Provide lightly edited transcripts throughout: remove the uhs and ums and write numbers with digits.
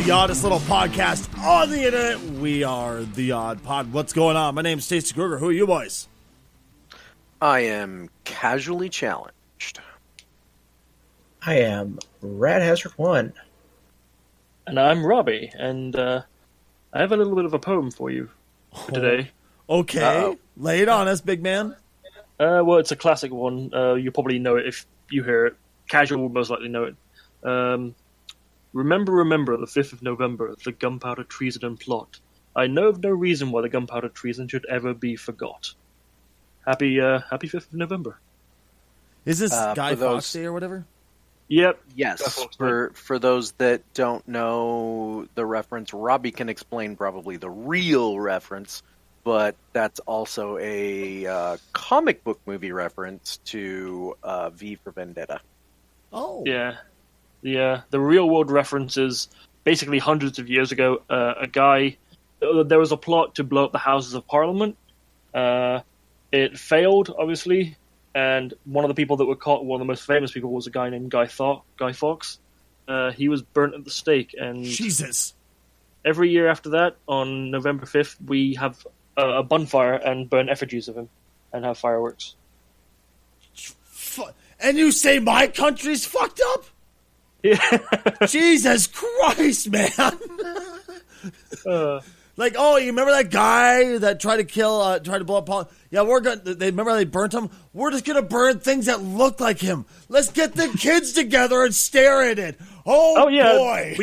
the oddest little podcast on the internet. We are the Odd Pod. What's going on? My name's Stacy Kruger. Who are you boys? I am casually challenged. I am Rad Hazard 1. And I'm Robbie, and I have a little bit of a poem for you today. Okay. Uh-oh. Lay it on us, big man. Well, it's a classic one. You probably know it if you hear it. Casual will most likely know it. Remember, the 5th of November, the gunpowder treason and plot. I know of no reason why the gunpowder treason should ever be forgot. Happy 5th of November. Is this Guy Fawkes Day or whatever? Yep. Yes. For those that don't know the reference, Robbie can explain probably the real reference, but that's also a comic book movie reference to V for Vendetta. Oh. Yeah. The real world reference is basically hundreds of years ago, there was a plot to blow up the Houses of Parliament. It failed, obviously, and one of the people that were caught, one of the most famous people, was a guy named Guy Fawkes. He was burnt at the stake, and Jesus. Every every year after that, on November 5th, we have a bonfire and burn effigies of him and have fireworks. And you say my country's fucked up? Yeah. Jesus Christ, man! Like, oh, you remember that guy that tried to blow up Paul? Yeah, remember they burnt him? We're just gonna burn things that look like him. Let's get the kids together and stare at it. Oh yeah, boy.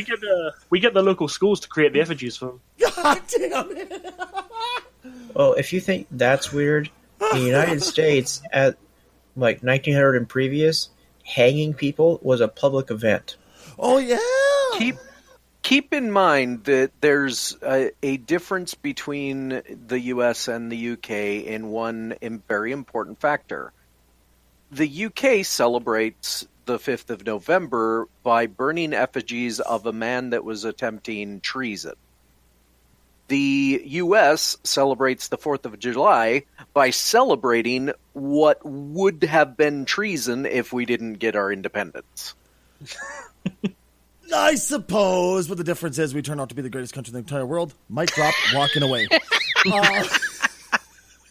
We get the local schools to create the effigies for him. God damn it! Well, if you think that's weird, in the United States, at like 1900 and previous, hanging people was a public event. Oh, yeah! Keep in mind that there's a difference between the U.S. and the U.K. in one very important factor. The U.K. celebrates the 5th of November by burning effigies of a man that was attempting treason. The U.S. celebrates the 4th of July by celebrating what would have been treason if we didn't get our independence. I suppose, but the difference is we turn out to be the greatest country in the entire world. Mic drop, walking away.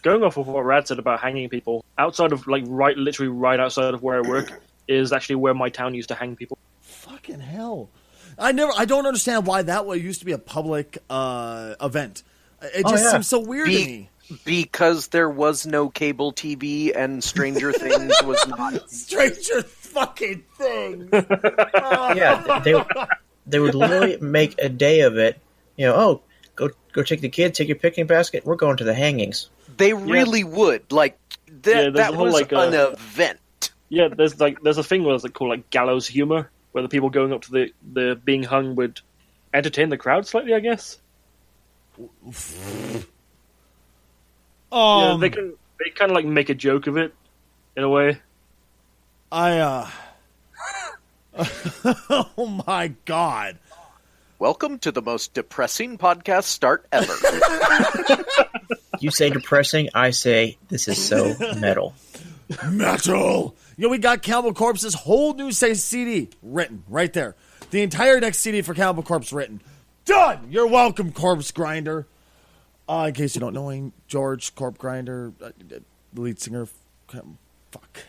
Going off of what Rad said about hanging people, outside of, literally right outside of where I work, is actually where my town used to hang people. Fucking hell. I don't understand why that used to be a public event. It just seems so weird to me. Because there was no cable TV and Stranger Things was not. Stranger fucking Things! Yeah, they would literally make a day of it. You know, go take the kids, take your picnic basket, we're going to the hangings. They really would. Like, that was an event. Yeah, there's a thing where it's called gallows humor, where the people going up to the being hung would entertain the crowd slightly, I guess. Yeah, they kind of make a joke of it in a way. Oh my God. Welcome to the most depressing podcast start ever. You say depressing, I say this is so metal. Metal! We got Cannibal Corpse's whole new CD written right there. The entire next CD for Cannibal Corpse written. Done! You're welcome, Corpse Grinder. In case you don't know him, George Corpse Grinder, the lead singer. Fuck.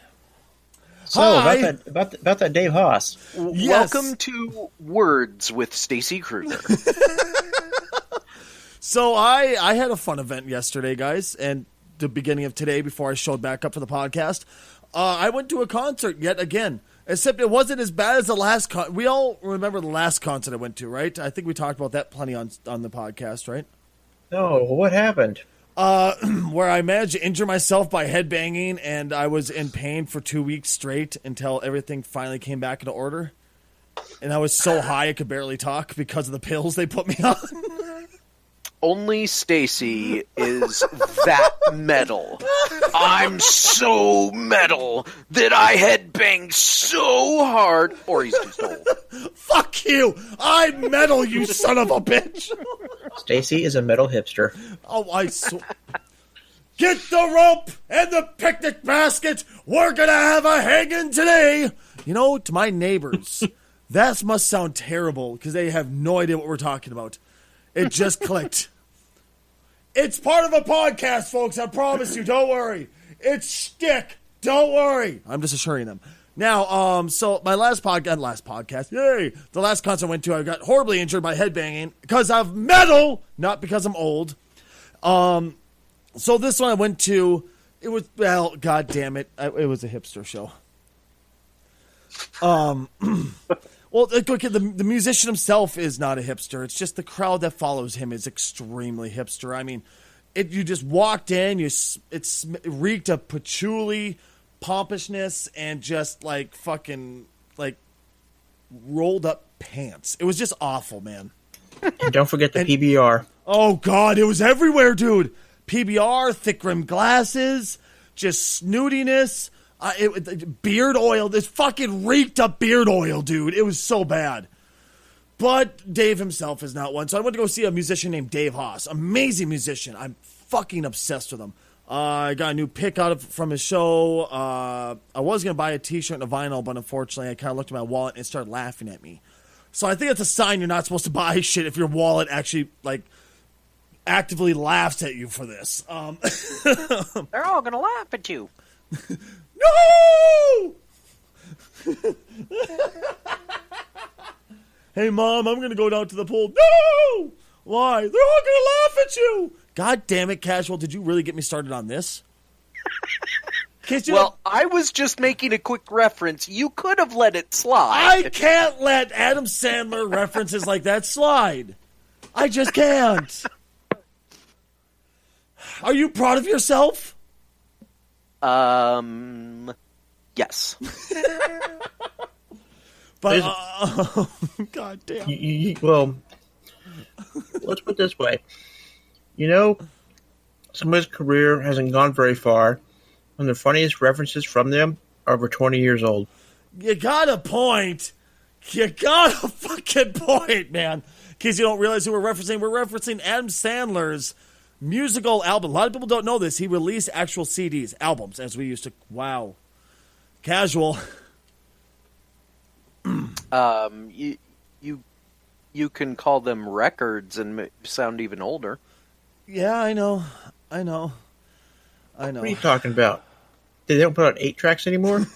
So, about that Dave Haas. Yes. Welcome to Words with Stacy Kruger. So I had a fun event yesterday, guys, and the beginning of today before I showed back up for the podcast. I went to a concert yet again, except it wasn't as bad as the last we all remember the last concert I went to, right? I think we talked about that plenty on the podcast, right? No, what happened? Where I managed to injure myself by headbanging, and I was in pain for 2 weeks straight until everything finally came back into order. And I was so high I could barely talk because of the pills they put me on. Only Stacy is that metal. I'm so metal that I headbang so hard. Or he's just old. Fuck you! I'm metal, you son of a bitch! Stacy is a metal hipster. Oh, get the rope and the picnic basket! We're gonna have a hanging today! To my neighbors, That must sound terrible because they have no idea what we're talking about. It just clicked. It's part of a podcast, folks. I promise you. Don't worry. It's shtick. Don't worry. I'm just assuring them. Now, so my last podcast, yay! The last concert I went to, I got horribly injured by headbanging because of metal, not because I'm old. So this one I went to, it was, well, god damn it, it was a hipster show. Well, okay, the musician himself is not a hipster. It's just the crowd that follows him is extremely hipster. I mean, you just walked in, it reeked of patchouli, pompousness, and just like fucking like rolled up pants. It was just awful, man. And don't forget the PBR. Oh god, it was everywhere, dude. PBR, thick rimmed glasses, just snootiness. Beard oil. This fucking reeked up beard oil, dude. It was so bad. But Dave himself is not one. So I went to go see a musician named Dave Haas. Amazing musician. I'm fucking obsessed with him. I got a new pick from his show. I was going to buy a t-shirt and a vinyl, but unfortunately I kind of looked at my wallet and it started laughing at me. So I think it's a sign you're not supposed to buy shit if your wallet actually, like, actively laughs at you for this. They're all going to laugh at you. No! Hey, Mom, I'm going to go down to the pool. No! Why? They're all going to laugh at you. God damn it, Casual. Did you really get me started on this? Well, I was just making a quick reference. You could have let it slide. I can't let Adam Sandler references like that slide. I just can't. Are you proud of yourself? Yes. But, God damn. Well, let's put it this way. You know, somebody's career hasn't gone very far, and the funniest references from them are over 20 years old. You got a point. You got a fucking point, man. In case you don't realize who we're referencing Adam Sandler's musical album. A lot of people don't know this. He released actual CDs, albums, as we used to. Wow. Casual. You can call them records and sound even older. Yeah, I know. What are you talking about? They don't put out 8 tracks anymore?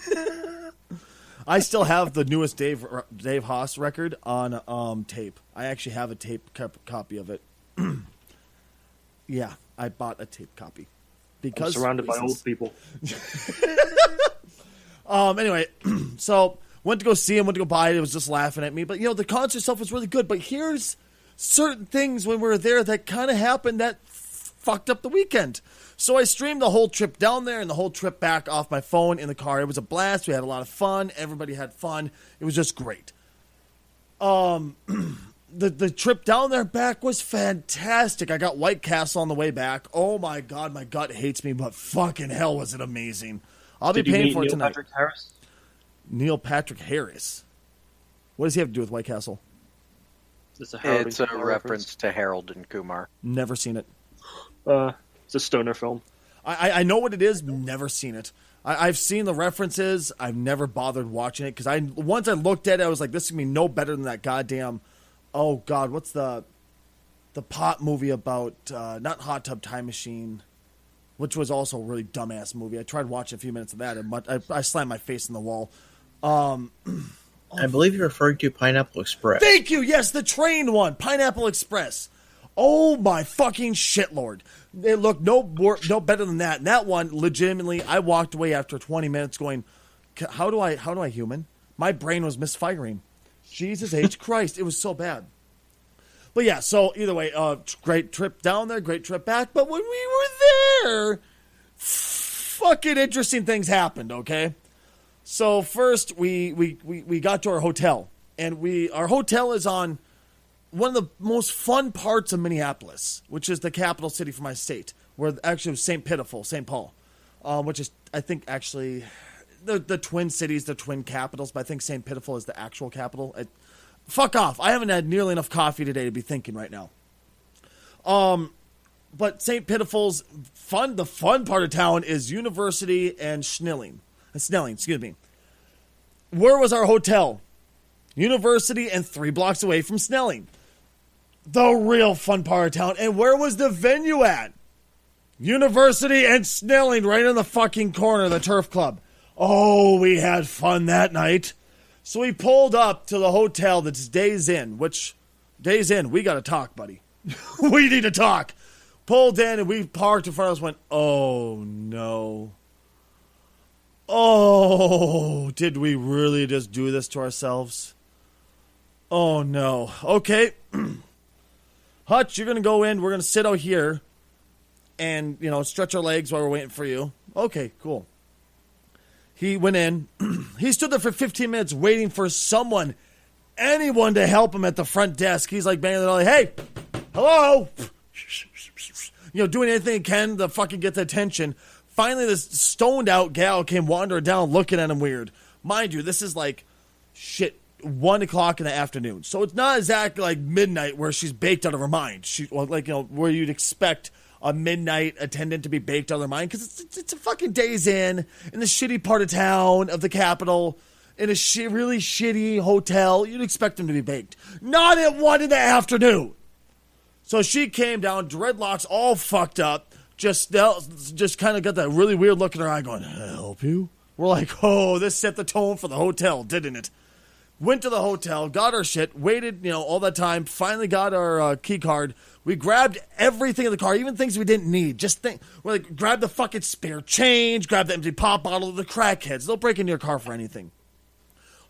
I still have the newest Dave Haas record on tape. I actually have a tape copy of it. Yeah, I bought a tape copy. Because I'm surrounded by old people. Anyway, so went to go see him, went to go buy it. It was just laughing at me. But, the concert itself was really good. But here's certain things when we were there that kind of happened that fucked up the weekend. So I streamed the whole trip down there and the whole trip back off my phone in the car. It was a blast. We had a lot of fun. Everybody had fun. It was just great. The trip down there back was fantastic. I got White Castle on the way back. Oh my god, my gut hates me, but fucking hell was it amazing. I'll be paying for it tonight. Patrick Harris? Neil Patrick Harris. What does he have to do with White Castle? It's a reference to Harold and Kumar. Never seen it. It's a stoner film. I know what it is, never seen it. I've seen the references. I've never bothered watching it because once I looked at it, I was like, this is going to be no better than that goddamn, oh god, what's the pot movie about, not Hot Tub Time Machine, which was also a really dumbass movie. I tried watching a few minutes of that and I slammed my face in the wall. I believe you're referring to Pineapple Express. Thank you. Yes, the train one, Pineapple Express. Oh my fucking shitlord! It looked no better than that. And that one, legitimately, I walked away after 20 minutes, going, "How do I human?" My brain was misfiring. Jesus H Christ, it was so bad. But yeah, so either way, great trip down there, great trip back. But when we were there, fucking interesting things happened. Okay. So first, we got to our hotel, and our hotel is on one of the most fun parts of Minneapolis, which is the capital city for my state, where actually it was St. Paul, which is, I think, actually the twin cities, the twin capitals, but I think St. Pitiful is the actual capital. Fuck off. I haven't had nearly enough coffee today to be thinking right now. But St. Pitiful's the fun part of town is University and Snelling, excuse me. Where was our hotel? University, and 3 blocks away from Snelling. The real fun part of town. And where was the venue at? University and Snelling, right in the fucking corner of the Turf Club. Oh, we had fun that night. So we pulled up to the hotel that's Days Inn, which, Days Inn, we got to talk, buddy. We need to talk. Pulled in and we parked in front of us, went, oh no. Oh, did we really just do this to ourselves? Oh no. Okay. Hutch, you're going to go in. We're going to sit out here and, stretch our legs while we're waiting for you. Okay, cool. He went in. He stood there for 15 minutes waiting for anyone to help him at the front desk. He's like banging the door, like, hey, hello? Doing anything he can to fucking get the attention. Finally, this stoned out gal came wandering down looking at him weird. Mind you, this is like, 1 o'clock in the afternoon. So it's not exactly like midnight where she's baked out of her mind. Where you'd expect a midnight attendant to be baked out of their mind, because it's a fucking Days Inn in the shitty part of town of the capital, in a really shitty hotel. You'd expect them to be baked. Not at 1 in the afternoon. So she came down, dreadlocks all fucked up, just kind of got that really weird look in her eye going, "Can I help you?" We're like, oh, this set the tone for the hotel, didn't it? Went to the hotel, got our shit, waited, all that time, finally got our key card. We grabbed everything in the car, even things we didn't need. We're like, grab the fucking spare change, grab the empty pop bottle of the crackheads. They'll break into your car for anything.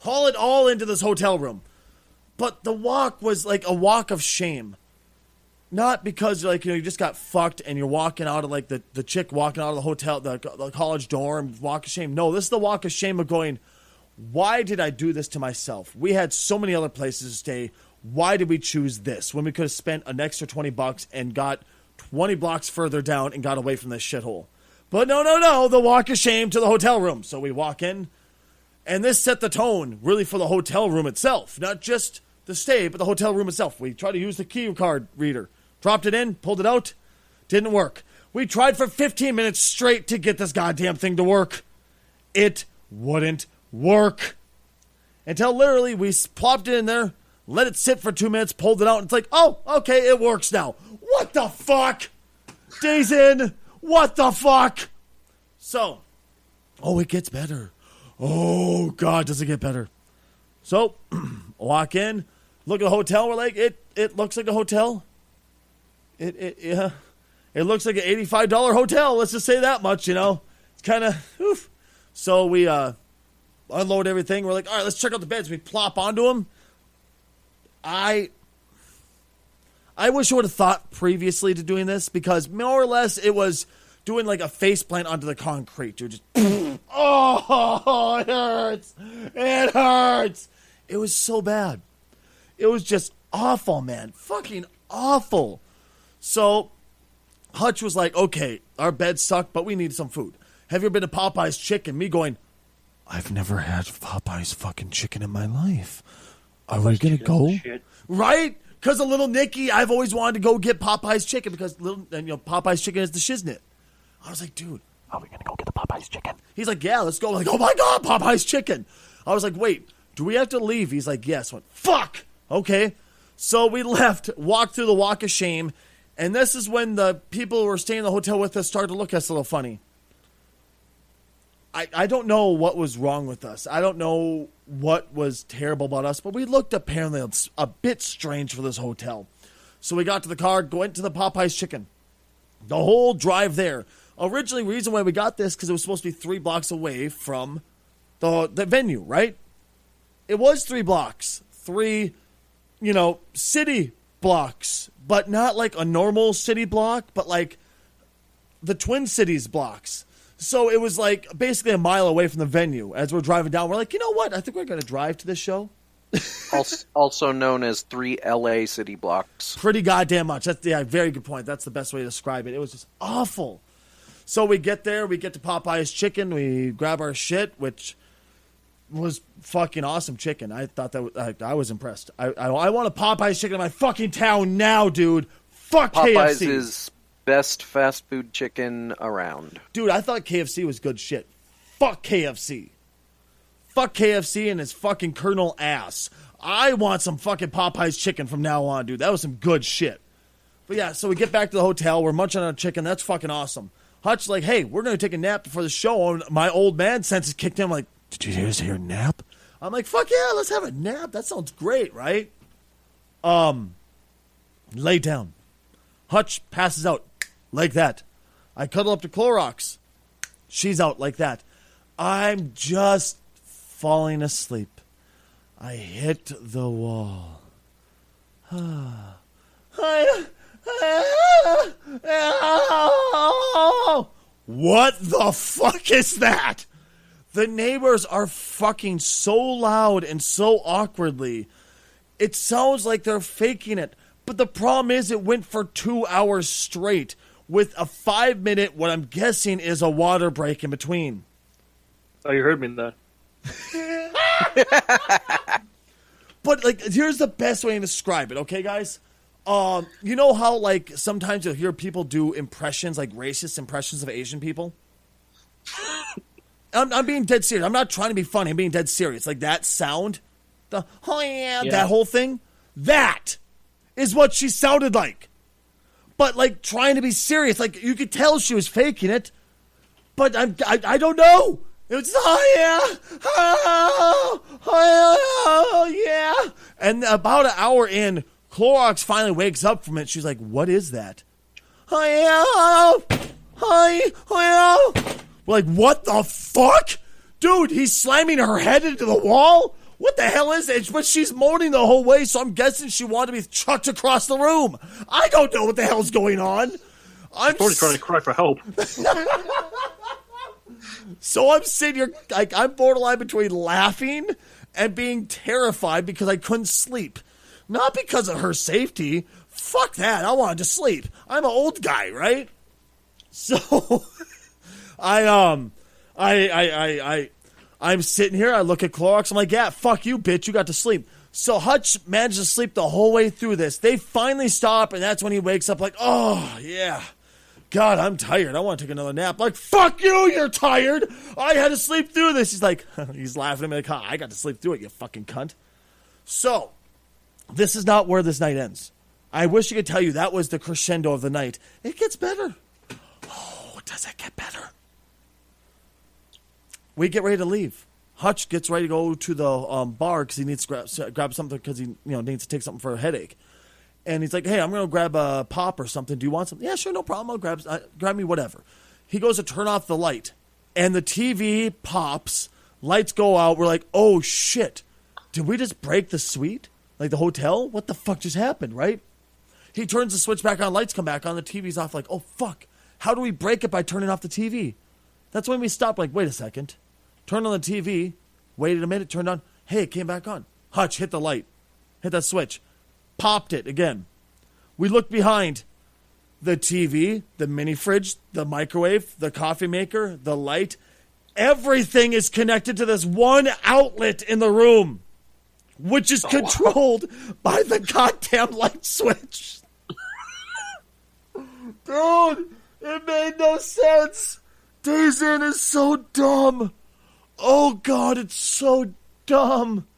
Haul it all into this hotel room. But the walk was like a walk of shame. Not because, you just got fucked and you're walking out of, the chick walking out of the hotel, the college dorm, walk of shame. No, this is the walk of shame of going, why did I do this to myself? We had so many other places to stay. Why did we choose this when we could have spent an extra $20 and got 20 blocks further down and got away from this shithole? But no, the walk of shame to the hotel room. So we walk in, and this set the tone really for the hotel room itself. Not just the stay, but the hotel room itself. We tried to use the key card reader. Dropped it in, pulled it out. Didn't work. We tried for 15 minutes straight to get this goddamn thing to work. It wouldn't work. Until literally we plopped it in there, let it sit for 2 minutes, pulled it out, and it's like, oh, okay, it works now. What the fuck? Days in. What the fuck? So, it gets better. Oh, God, does it get better? So, walk in, look at the hotel. We're like, it looks like a hotel. It looks like an $85 hotel. Let's just say that much, It's kind of, So we unload everything. We're like, all right, let's check out the beds. We plop onto them. I wish I would have thought previously to doing this, because more or less it was doing like a face plant onto the concrete. You're just, oh, it hurts. It hurts. It was so bad. It was just awful, man. Fucking awful. So Hutch was like, okay, our beds suck, but we need some food. Have you ever been to Popeye's Chicken? Me going, I've never had Popeye's fucking chicken in my life. Are we going to go? Shit. Right? Because of little Nicky, I've always wanted to go get Popeye's Chicken, because Popeye's Chicken is the shiznit. I was like, dude, are we going to go get the Popeye's Chicken? He's like, yeah, let's go. I'm like, oh my God, Popeye's Chicken. I was like, wait, do we have to leave? He's like, yes. I went, fuck. Okay. So we left, walked through the walk of shame, and this is when the people who were staying in the hotel with us started to look at us a little funny. I don't know what was wrong with us. I don't know what was terrible about us, but we looked apparently a bit strange for this hotel. So we got to the car, went to the Popeye's Chicken. The whole drive there. Originally, the reason why we got this, because it was supposed to be 3 blocks away from the venue, right? It was 3 blocks. 3, city blocks. But not like a normal city block, but like the Twin Cities blocks. So it was like basically a mile away from the venue. As we're driving down, we're like, you know what? I think we're going to drive to this show. Also known as 3 LA city blocks. Pretty goddamn much. That's very good point. That's the best way to describe it. It was just awful. So we get there, we get to Popeye's Chicken, we grab our shit, which was fucking awesome chicken. I thought I was impressed. I want a Popeye's Chicken in my fucking town now, dude. Fuck Popeye's KFC. is best fast food chicken around. Dude, I thought KFC was good shit. Fuck KFC. fuck KFC and his fucking Colonel ass. I want some fucking Popeye's chicken from now on, dude. That was some good shit. But yeah, so we get back to the hotel. We're munching on a chicken. That's fucking awesome. Hutch's like, hey, we're going to take a nap before the show. And my old man senses kicked in. I'm like, did you just hear nap? I'm like, fuck yeah, let's have a nap. That sounds great, right? Lay down. Hutch passes out like that. I cuddle up to Clorox. She's out like that. I'm just falling asleep. I hit the wall. What the fuck is that? The neighbors are fucking so loud and so awkwardly. It sounds like they're faking it. But the problem is it went for 2 hours straight with a 5-minute, what I'm guessing is a water break in between. Oh, you heard me then. But, like, here's the best way to describe it, okay, guys? You know how, like, sometimes you'll hear people do impressions, like racist impressions of Asian people? I'm being dead serious. I'm not trying to be funny. I'm being dead serious. Like, that sound, the, oh, yeah, that whole thing, that is what she sounded like. But, like, trying to be serious. Like, you could tell she was faking it. But I don't know. It was, oh, yeah. And about an hour in, Clorox finally wakes up from it. She's like, what is that? We're like, what the fuck? Dude, he's slamming her head into the wall? What the hell is it? But she's moaning the whole way, so I'm guessing she wanted to be chucked across the room. I don't know what the hell's going on. I'm probably trying to cry for help. So I'm sitting here, like, I'm borderline between laughing and being terrified because I couldn't sleep. Not because of her safety. Fuck that. I wanted to sleep. I'm an old guy, right? So I'm sitting here. I look at Clorox. I'm like, yeah, fuck you, bitch. You got to sleep. So Hutch managed to sleep the whole way through this. They finally stop, and that's when he wakes up like, oh, yeah. God, I'm tired. I want to take another nap. Like, fuck you, you're tired. I had to sleep through this. He's like, he's laughing at me like, I got to sleep through it, you fucking cunt. So, this is not where this night ends. I wish I could tell you that was the crescendo of the night. It gets better. Oh, does it get better? We get ready to leave. Hutch gets ready to go to the bar because he needs to grab something because he needs to take something for a headache. And he's like, hey, I'm going to grab a pop or something. Do you want something? Yeah, sure, no problem. I'll grab me whatever. He goes to turn off the light. And the TV pops. Lights go out. We're like, oh, shit. Did we just break the suite? Like the hotel? What the fuck just happened, right? He turns the switch back on. Lights come back on. The TV's off. Like, oh, fuck. How do we break it by turning off the TV? That's when we stopped. Like, wait a second. Turned on the TV. Waited a minute. Turned on. Hey, it came back on. Hutch, hit the light. Hit that switch. Popped it again. We look behind. The TV, the mini fridge, the microwave, the coffee maker, the light. Everything is connected to this one outlet in the room, which is controlled by the goddamn light switch. Dude, it made no sense. Days In is so dumb. Oh, God, it's so dumb.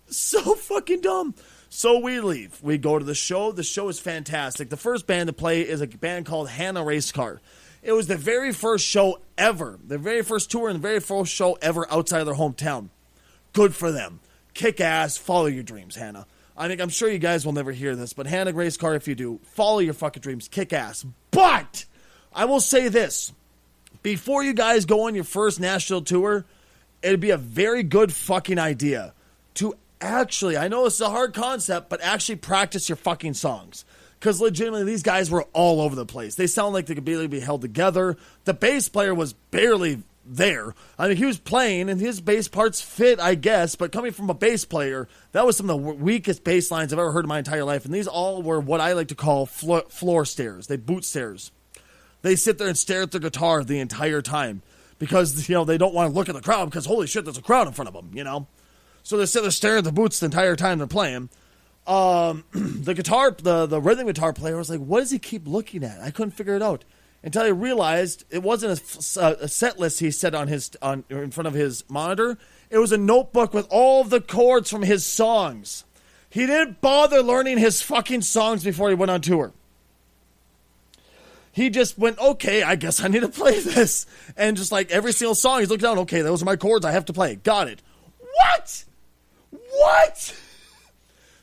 So fucking dumb. So we leave. We go to the show. The show is fantastic. The first band to play is a band called Hannah Race Car. It was the very first show ever. The very first tour and the very first show ever outside of their hometown. Good for them. Kick ass. Follow your dreams, Hannah. I'm sure you guys will never hear this, but Hannah Race Car, if you do, follow your fucking dreams. Kick ass. But I will say this. Before you guys go on your first national tour, it'd be a very good fucking idea to actually, I know it's a hard concept, but actually practice your fucking songs. Because legitimately, these guys were all over the place. They sound like they could barely be held together. The bass player was barely there. I mean, he was playing, and his bass parts fit, I guess. But coming from a bass player, that was some of the weakest bass lines I've ever heard in my entire life. And these all were what I like to call floor stares. They boot stares. They sit there and stare at their guitar the entire time. Because, they don't want to look at the crowd because, holy shit, there's a crowd in front of them, So they sit there staring at the boots the entire time they're playing. The rhythm guitar player was like, what does he keep looking at? I couldn't figure it out until I realized it wasn't a set list he set in front of his monitor. It was a notebook with all the chords from his songs. He didn't bother learning his fucking songs before he went on tour. He just went, okay, I guess I need to play this. And just like every single song, he's looking down, okay, those are my chords, I have to play. Got it. What?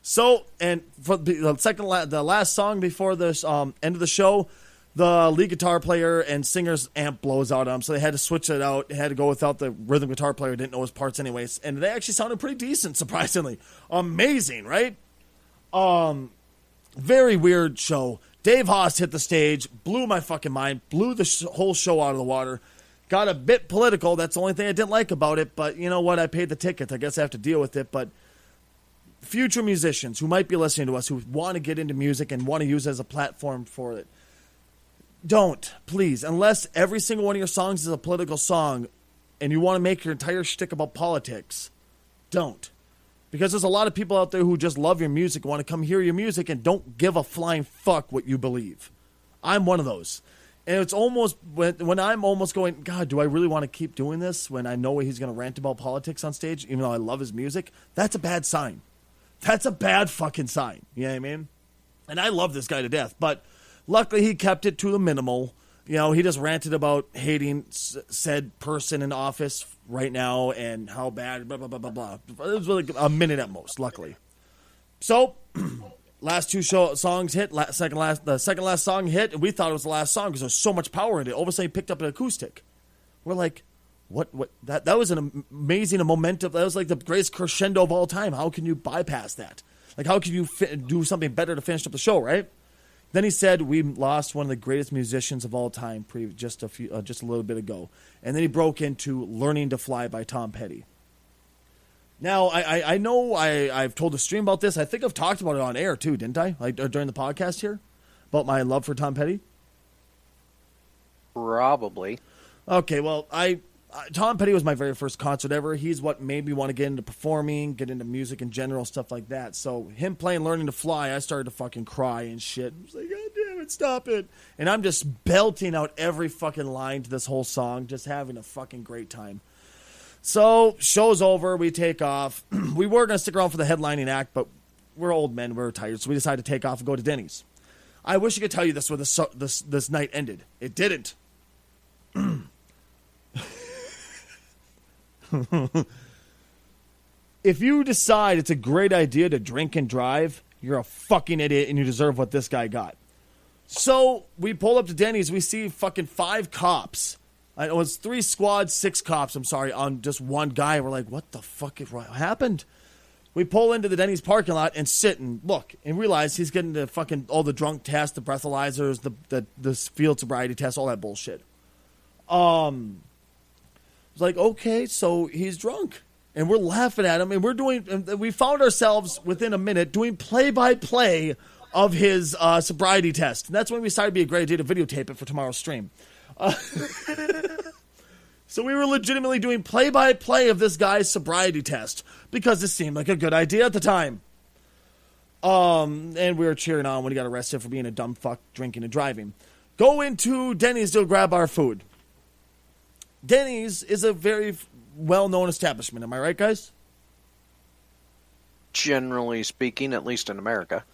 So, and for the last song before this end of the show, the lead guitar player and singer's amp blows out on him, so they had to switch it out. They had to go without the rhythm guitar player. Didn't know his parts anyways, and they actually sounded pretty decent, surprisingly. Amazing, right? Very weird show. Dave Haas hit the stage, blew my fucking mind, blew the whole show out of the water. Got a bit political. That's the only thing I didn't like about it, but you know what? I paid the ticket. I guess I have to deal with it, but future musicians who might be listening to us who want to get into music and want to use it as a platform for it, don't, please, unless every single one of your songs is a political song and you want to make your entire shtick about politics, don't. Because there's a lot of people out there who just love your music, want to come hear your music, and don't give a flying fuck what you believe. I'm one of those. And it's almost, when I'm almost going, God, do I really want to keep doing this when I know he's going to rant about politics on stage, even though I love his music? That's a bad sign. That's a bad fucking sign. You know what I mean? And I love this guy to death, but luckily he kept it to the minimal. You know, he just ranted about hating said person in office right now and how bad, blah, blah, blah, blah, blah. It was like a minute at most, luckily. So, last two songs hit, the second last song hit, and we thought it was the last song because there's so much power in it. All of a sudden he picked up an acoustic. We're like, what, that was an amazing momentum. That was like the greatest crescendo of all time. How can you bypass that? Like, how can you do something better to finish up the show, right? Then he said, we lost one of the greatest musicians of all time just a little bit ago. And then he broke into Learning to Fly by Tom Petty. Now, I know I've told a stream about this. I think I've talked about it on air too, didn't I? Like during the podcast here? About my love for Tom Petty? Probably. Okay, well, Tom Petty was my very first concert ever. He's what made me want to get into performing, get into music in general, stuff like that. So him playing Learning to Fly, I started to fucking cry and shit. I was like, God damn it, stop it. And I'm just belting out every fucking line to this whole song, just having a fucking great time. So, show's over, we take off. We were going to stick around for the headlining act, but we're old men, we're tired, so we decided to take off and go to Dennys. I wish I could tell you this where this night ended. It didn't. If you decide it's a great idea to drink and drive, you're a fucking idiot and you deserve what this guy got. So we pull up to Dennys, we see fucking 5 cops. It was 3 squads, 6 cops, on just one guy. We're like, what the fuck happened? We pull into the Dennys parking lot and sit and look and realize he's getting the fucking all the drunk tests, the breathalyzers, the field sobriety tests, all that bullshit. It's like, okay, so he's drunk. And we're laughing at him, and we found ourselves within a minute doing play-by-play of his sobriety test. And that's when we decided it'd be a great idea to videotape it for tomorrow's stream. So we were legitimately doing play-by-play of this guy's sobriety test because it seemed like a good idea at the time. And we were cheering on when he got arrested for being a dumb fuck drinking and driving. Go into Dennys to grab our food. Dennys is a very well-known establishment. Am I right, guys? Generally speaking, at least in America.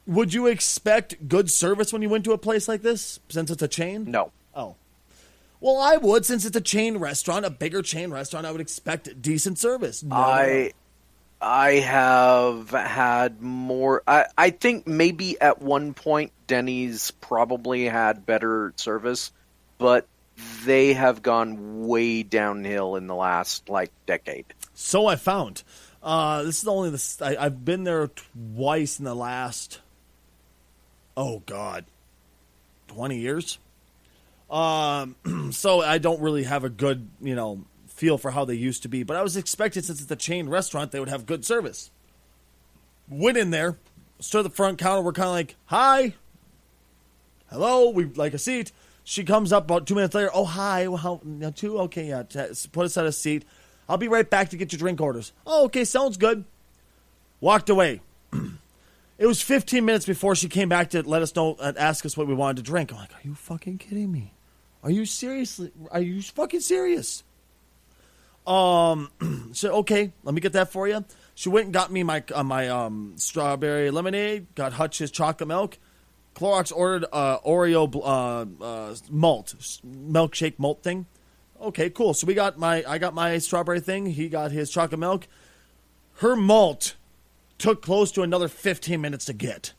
Would you expect good service when you went to a place like this, since it's a chain? No. Oh. Well, I would, since it's a chain restaurant, a bigger chain restaurant, I would expect decent service. No. I have had more. I think maybe at one point Dennys probably had better service, but they have gone way downhill in the last, decade. So I found. This is only I've been there twice in the last, 20 years. So I don't really have a good, feel for how they used to be. But I was expecting, since it's a chain restaurant, they would have good service. Went in there, stood at the front counter. We're kind of like, hi. Hello, we'd like a seat. She comes up about 2 minutes later. Oh, hi. Well, how, 2? Okay, yeah. Put us at a seat. I'll be right back to get your drink orders. Oh, okay, sounds good. Walked away. It was 15 minutes before she came back to let us know and ask us what we wanted to drink. I'm like, are you fucking kidding me? Are you fucking serious? So okay, let me get that for you. She went and got me my strawberry lemonade. Got Hutch his chocolate milk. Clorox ordered Oreo milkshake malt thing. Okay, cool. So I got my strawberry thing. He got his chocolate milk. Her malt took close to another 15 minutes to get,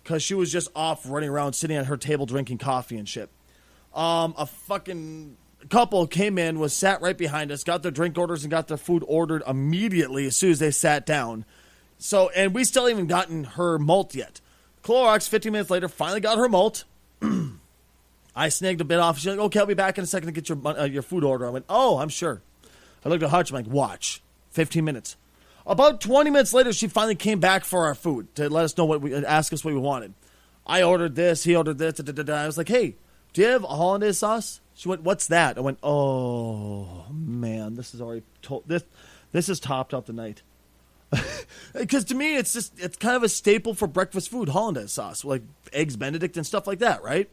because she was just off running around, sitting at her table drinking coffee and shit. A fucking couple came in, was sat right behind us, got their drink orders and got their food ordered immediately as soon as they sat down. So, and we still haven't gotten her malt yet. Clorox, 15 minutes later, finally got her malt. I snagged a bit off. She's like, okay, I'll be back in a second to get your food order. I went, oh, I'm sure. I looked at Hutch. I'm like, watch. 15 minutes. About 20 minutes later, she finally came back for our food to let us know ask us what we wanted. I ordered this. He ordered this. I was like, hey, do you have a hollandaise sauce? She went, what's that? I went, oh, man, this is already this has topped out the night. Because to me, it's kind of a staple for breakfast food, hollandaise sauce, like eggs Benedict and stuff like that, right?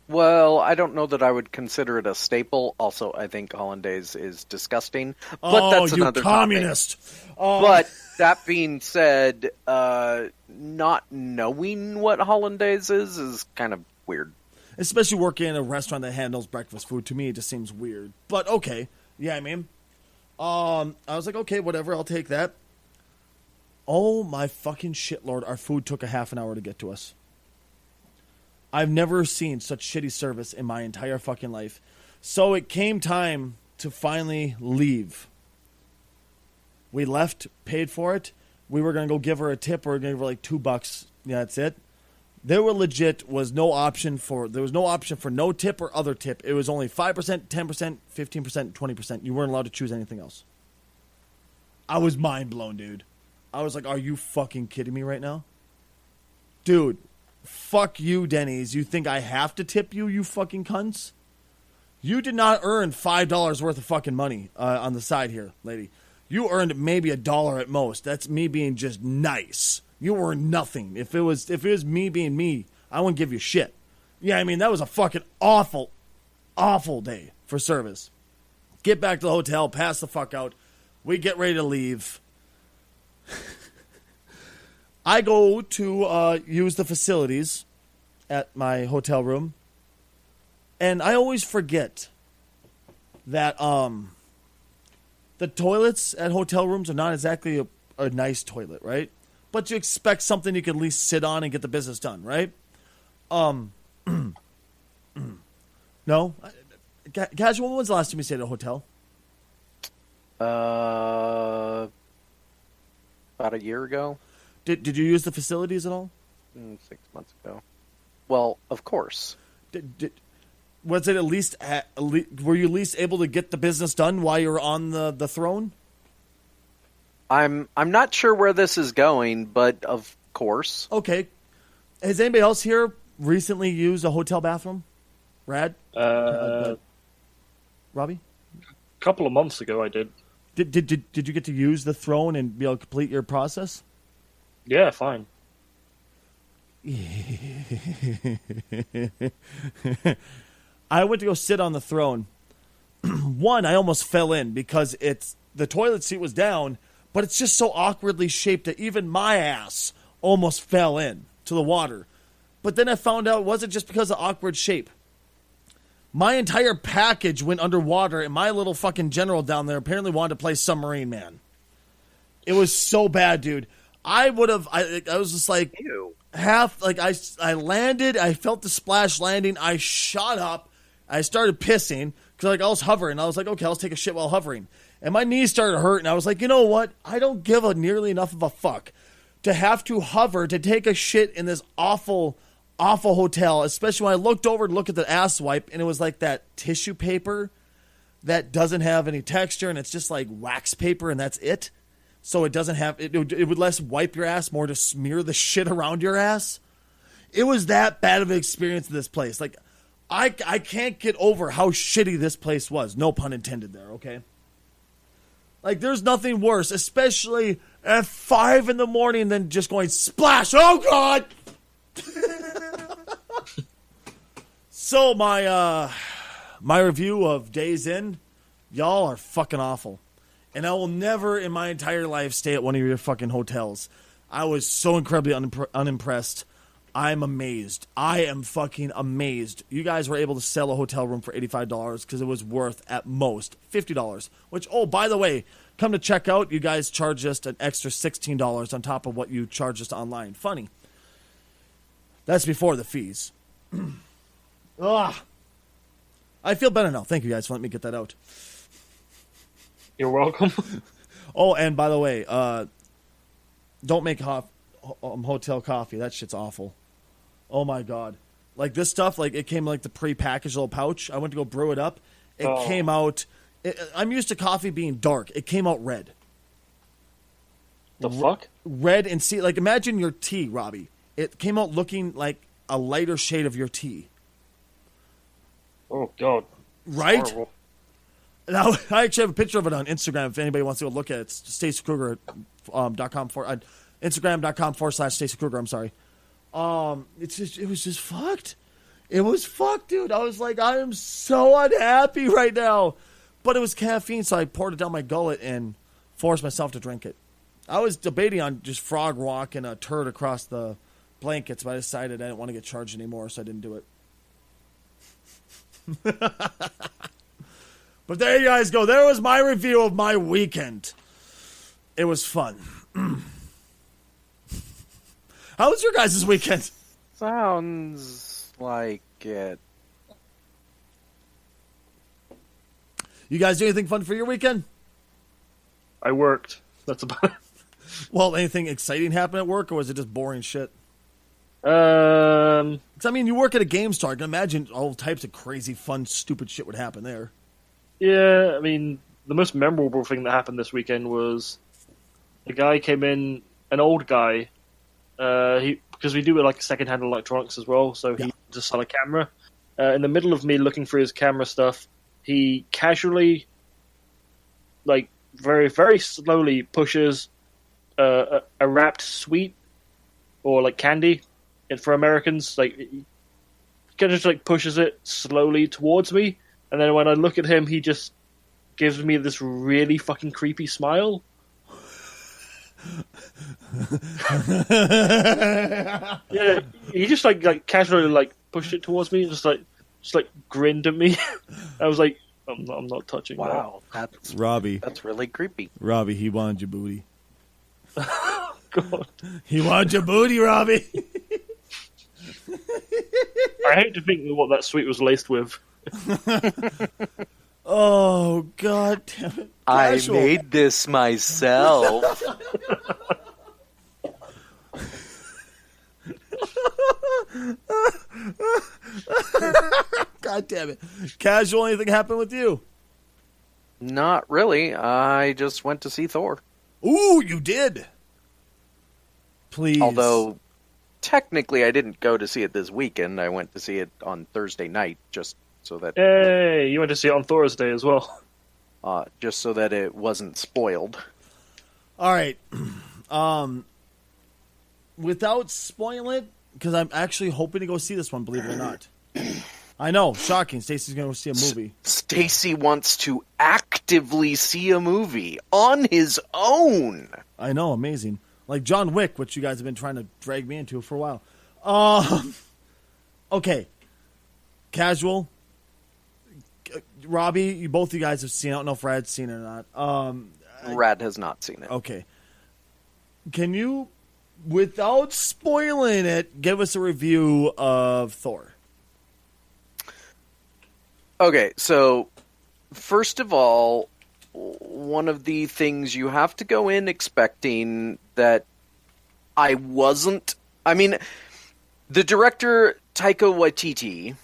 Well, I don't know that I would consider it a staple. Also, I think hollandaise is disgusting. But that's another communist. But that being said, not knowing what hollandaise is kind of weird. Especially working in a restaurant that handles breakfast food. To me, it just seems weird. But okay. Yeah, I mean. I was like, okay, whatever, I'll take that. Oh my fucking shitlord, our food took a half an hour to get to us. I've never seen such shitty service in my entire fucking life. So it came time to finally leave. We left, paid for it. We were going to go give her a tip. We were going to give her like $2. Yeah, that's it. There was no option for no tip or other tip. It was only 5%, 10%, 15%, 20%. You weren't allowed to choose anything else. I was mind blown, dude. I was like, are you fucking kidding me right now? Dude, fuck you, Dennys. You think I have to tip you, you fucking cunts? You did not earn $5 worth of fucking money on the side here, lady. You earned maybe $1 at most. That's me being just nice. You earned nothing. If it was me being me, I wouldn't give you shit. Yeah, I mean, that was a fucking awful, awful day for service. Get back to the hotel, pass the fuck out. We get ready to leave. I go to use the facilities at my hotel room, and I always forget that the toilets at hotel rooms are not exactly a nice toilet, right? But you expect something you can at least sit on and get the business done, right? No? Casual, when was the last time you stayed at a hotel? About a year ago. Did you use the facilities at all? 6 months ago. Well, of course. Was it at least were you at least able to get the business done while you were on the throne? I'm not sure where this is going, but of course. Okay. Has anybody else here recently used a hotel bathroom? Rad? Robbie? A couple of months ago, I did. Did you get to use the throne and be able to complete your process? Yeah, fine. I went to go sit on the throne. One, I almost fell in because the toilet seat was down, but it's just so awkwardly shaped that even my ass almost fell in to the water. But then I found out it wasn't just because of awkward shape. My entire package went underwater, and my little fucking general down there apparently wanted to play Submarine Man. It was so bad, dude. I was just like, Ew. I landed, I felt the splash landing, I shot up, I started pissing, because I was hovering. I was like, okay, I'll take a shit while hovering. And my knees started hurting. I was like, you know what? I don't give a nearly enough of a fuck to have to hover to take a shit in this awful, awful hotel, especially when I looked over to look at the ass wipe, and it was like that tissue paper that doesn't have any texture, and it's just like wax paper, and that's it. So it doesn't have, it would less wipe your ass, more to smear the shit around your ass. It was that bad of an experience in this place. Like, I can't get over how shitty this place was. No pun intended there, okay? Like, there's nothing worse, especially at 5 a.m. than just going, splash, oh God! So my review of Days In, Y'all are fucking awful. And I will never in my entire life stay at one of your fucking hotels. I was so incredibly unimpressed. I'm amazed. I am fucking amazed. You guys were able to sell a hotel room for $85 because it was worth at most $50. Which, oh, by the way, come to check out, you guys charged us an extra $16 on top of what you charged us online. Funny. That's before the fees. Ugh. I feel better now. Thank you guys for letting me get that out. You're welcome. Oh, and by the way, don't make hotel coffee. That shit's awful. Oh my god! Like this stuff, like it came in, like the pre-packaged little pouch. I went to go brew it up. It came out. I'm used to coffee being dark. It came out red. The fuck? Red and see, like imagine your tea, Robbie. It came out looking like a lighter shade of your tea. Oh god! Right? Horrible. Now, I actually have a picture of it on Instagram if anybody wants to go look at it. It's StacyKruger, Instagram.com/Stacy Kruger. I'm sorry. It was just fucked. It was fucked, dude. I was like, I am so unhappy right now. But it was caffeine, so I poured it down my gullet and forced myself to drink it. I was debating on just frog walking a turd across the blankets, but I decided I didn't want to get charged anymore, so I didn't do it. But there you guys go. There was my review of my weekend. It was fun. How was your guys' weekend? Sounds like it. You guys do anything fun for your weekend? I worked. That's about it. Well, anything exciting happen at work, or was it just boring shit? 'Cause, I mean, you work at a game store. I can imagine all types of crazy, fun, stupid shit would happen there. Yeah, I mean, the most memorable thing that happened this weekend was a guy came in, an old guy, because we do like secondhand electronics as well, so he just sell a camera. In the middle of me looking through his camera stuff, he casually, like, very, very slowly pushes a wrapped sweet, or like candy, and for Americans, like, he kind of just like pushes it slowly towards me. And then when I look at him, he just gives me this really fucking creepy smile. Yeah, he just like casually like pushed it towards me, and just like grinned at me. I was like, I'm not touching that. Wow, that's Robbie. That's really creepy. Robbie, he wanted your booty. God. He wanted your booty, Robbie. I hate to think what that sweet was laced with. Oh, god damn it. I Casual. made this myself. God damn it. Casual, anything happen with you? Not really. I just went to see Thor. Ooh, you did. Please. Although, technically, I didn't go to see it this weekend. I went to see it on Thursday night, just so that Hey, you went to see it on Thor's Day as well. it wasn't spoiled. All right. Without spoiling it, because I'm actually hoping to go see this one, believe it or not. I know, shocking. Stacy's going to go see a movie. Stacy wants to actively see a movie on his own. I know, amazing. Like John Wick, which you guys have been trying to drag me into for a while. Okay. Casual. Robbie, both of you guys have seen it. I don't know if Rad's seen it or not. Rad has not seen it. Okay. Can you, without spoiling it, give us a review of Thor? Okay, so first of all, one of the things you have to go in expecting that I wasn't... I mean, the director, Taika Waititi,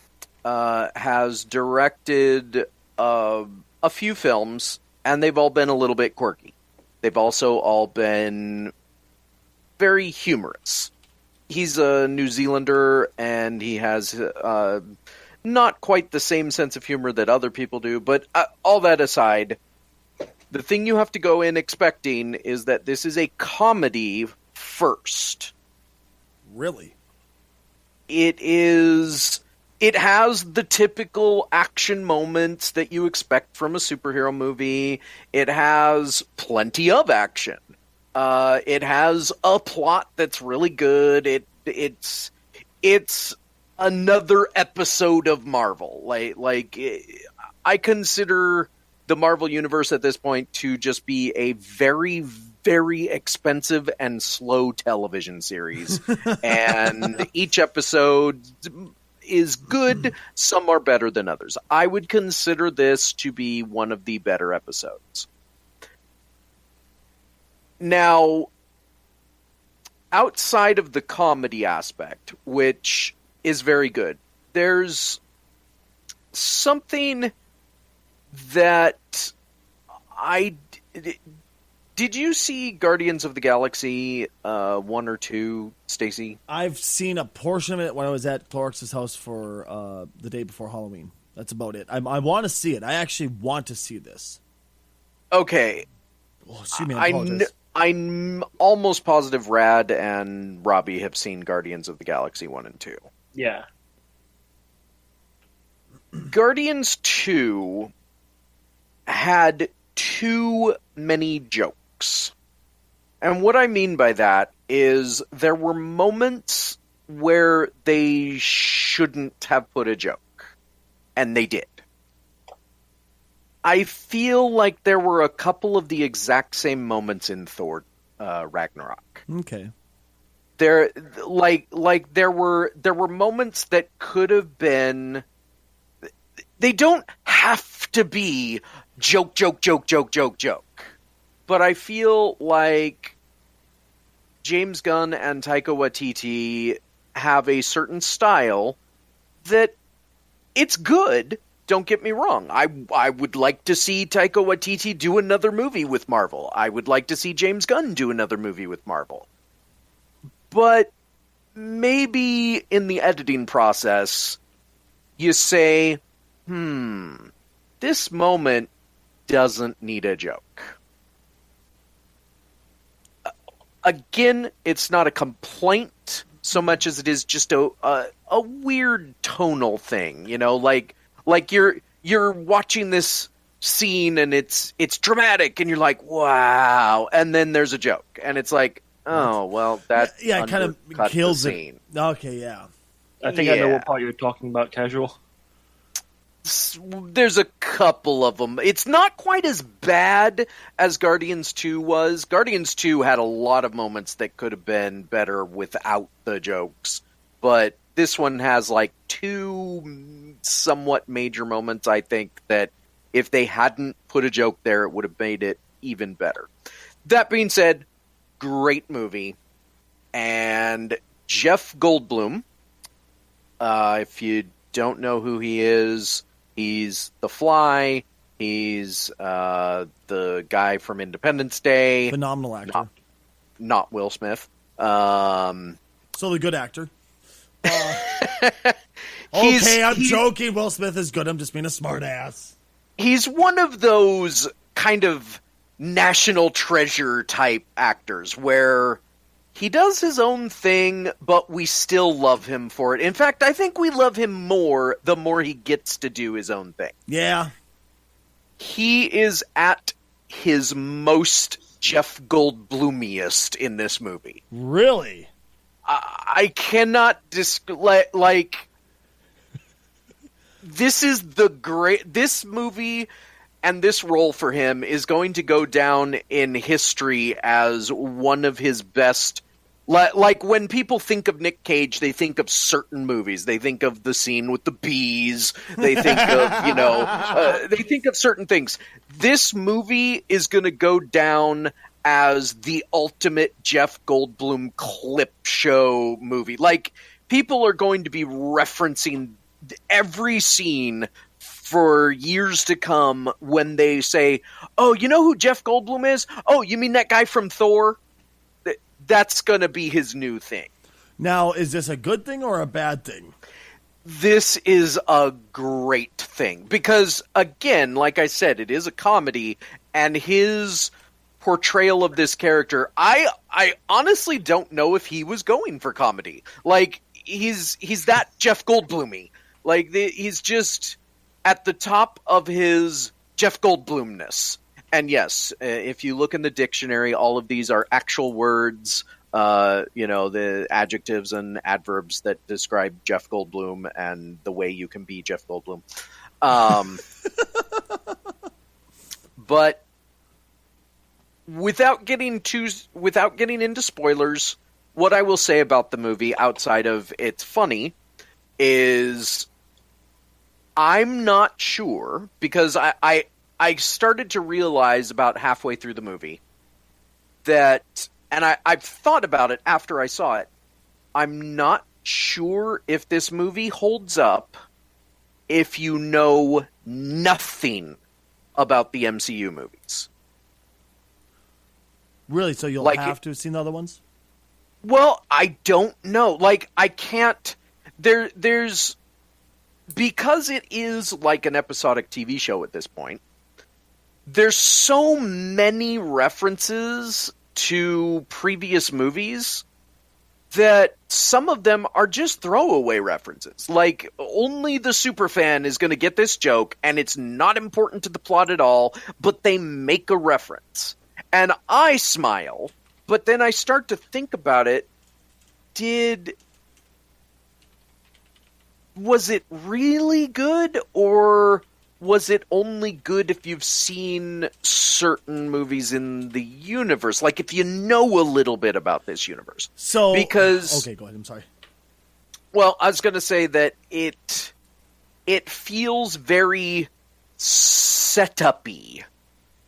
has directed a few films, and they've all been a little bit quirky. They've also all been very humorous. He's a New Zealander, and he has not quite the same sense of humor that other people do, but all that aside, the thing you have to go in expecting is that this is a comedy first. Really? It is It has the typical action moments that you expect from a superhero movie. It has plenty of action. It has a plot that's really good. It's another episode of Marvel. I consider the Marvel Universe at this point to just be a very, very expensive and slow television series. And each episode is good. Some are better than others. I would consider this to be one of the better episodes. Now, outside of the comedy aspect, which is very good, there's something that did you see Guardians of the Galaxy 1 or 2, Stacy? I've seen a portion of it when I was at Clorix's house for the day before Halloween. That's about it. I want to see it. I actually want to see this. Okay. Oh, excuse me, I apologize. I'm almost positive Rad and Robbie have seen Guardians of the Galaxy 1 and 2. Yeah. Guardians 2 had too many jokes. And what I mean by that is there were moments where they shouldn't have put a joke. And they did. I feel like there were a couple of the exact same moments in Thor Ragnarok. Okay. There were moments that could have been. They don't have to be joke. But I feel like James Gunn and Taika Waititi have a certain style that it's good. Don't get me wrong. I would like to see Taika Waititi do another movie with Marvel. I would like to see James Gunn do another movie with Marvel. But maybe in the editing process, you say, this moment doesn't need a joke. Again, it's not a complaint so much as it is just a weird tonal thing, like you're watching this scene and it's dramatic and you're like, wow, and then there's a joke and it's like, oh well, that it kind of kills the it. scene. Okay, yeah. I think I know what part you're talking about, Casual. There's a couple of them. It's not quite as bad as Guardians 2 was. Guardians 2 had a lot of moments that could have been better without the jokes, but this one has like two somewhat major moments, I think, that if they hadn't put a joke there, it would have made it even better. That being said, great movie. And Jeff Goldblum, if you don't know who he is, he's The Fly. He's the guy from Independence Day. Phenomenal actor. Not Will Smith. So the good actor. Okay, I'm joking. Will Smith is good. I'm just being a smart ass. He's one of those kind of national treasure type actors where he does his own thing, but we still love him for it. In fact, I think we love him more the more he gets to do his own thing. Yeah. He is at his most Jeff Goldblumiest in this movie. Really? I cannot this is this movie and this role for him is going to go down in history as one of his best. Like when people think of Nick Cage, they think of certain movies. They think of the scene with the bees. They think of, they think of certain things. This movie is going to go down as the ultimate Jeff Goldblum clip show movie. Like, people are going to be referencing every scene for years to come when they say, oh, you know who Jeff Goldblum is? Oh, you mean that guy from Thor? That's going to be his new thing. Now, is this a good thing or a bad thing? This is a great thing because, again, like I said, it is a comedy, and his portrayal of this character, I honestly don't know if he was going for comedy. Like, he's that Jeff Goldblum-y. Like, he's just at the top of his Jeff Goldblumness. And yes, if you look in the dictionary, all of these are actual words, the adjectives and adverbs that describe Jeff Goldblum and the way you can be Jeff Goldblum. But without getting into spoilers, what I will say about the movie outside of it's funny is I'm not sure, because I started to realize about halfway through the movie that, and I've thought about it after I saw it, I'm not sure if this movie holds up if you know nothing about the MCU movies. Really? So you'll have to have seen the other ones? Well, I don't know. Like, I can't... There's... Because it is like an episodic TV show at this point, there's so many references to previous movies that some of them are just throwaway references. Like, only the superfan is going to get this joke, and it's not important to the plot at all, but they make a reference. And I smile, but then I start to think about it. Was it really good, or was it only good if you've seen certain movies in the universe? Like, if you know a little bit about this universe. So, because... Okay, go ahead. I'm sorry. Well, I was going to say that it feels very set-up-y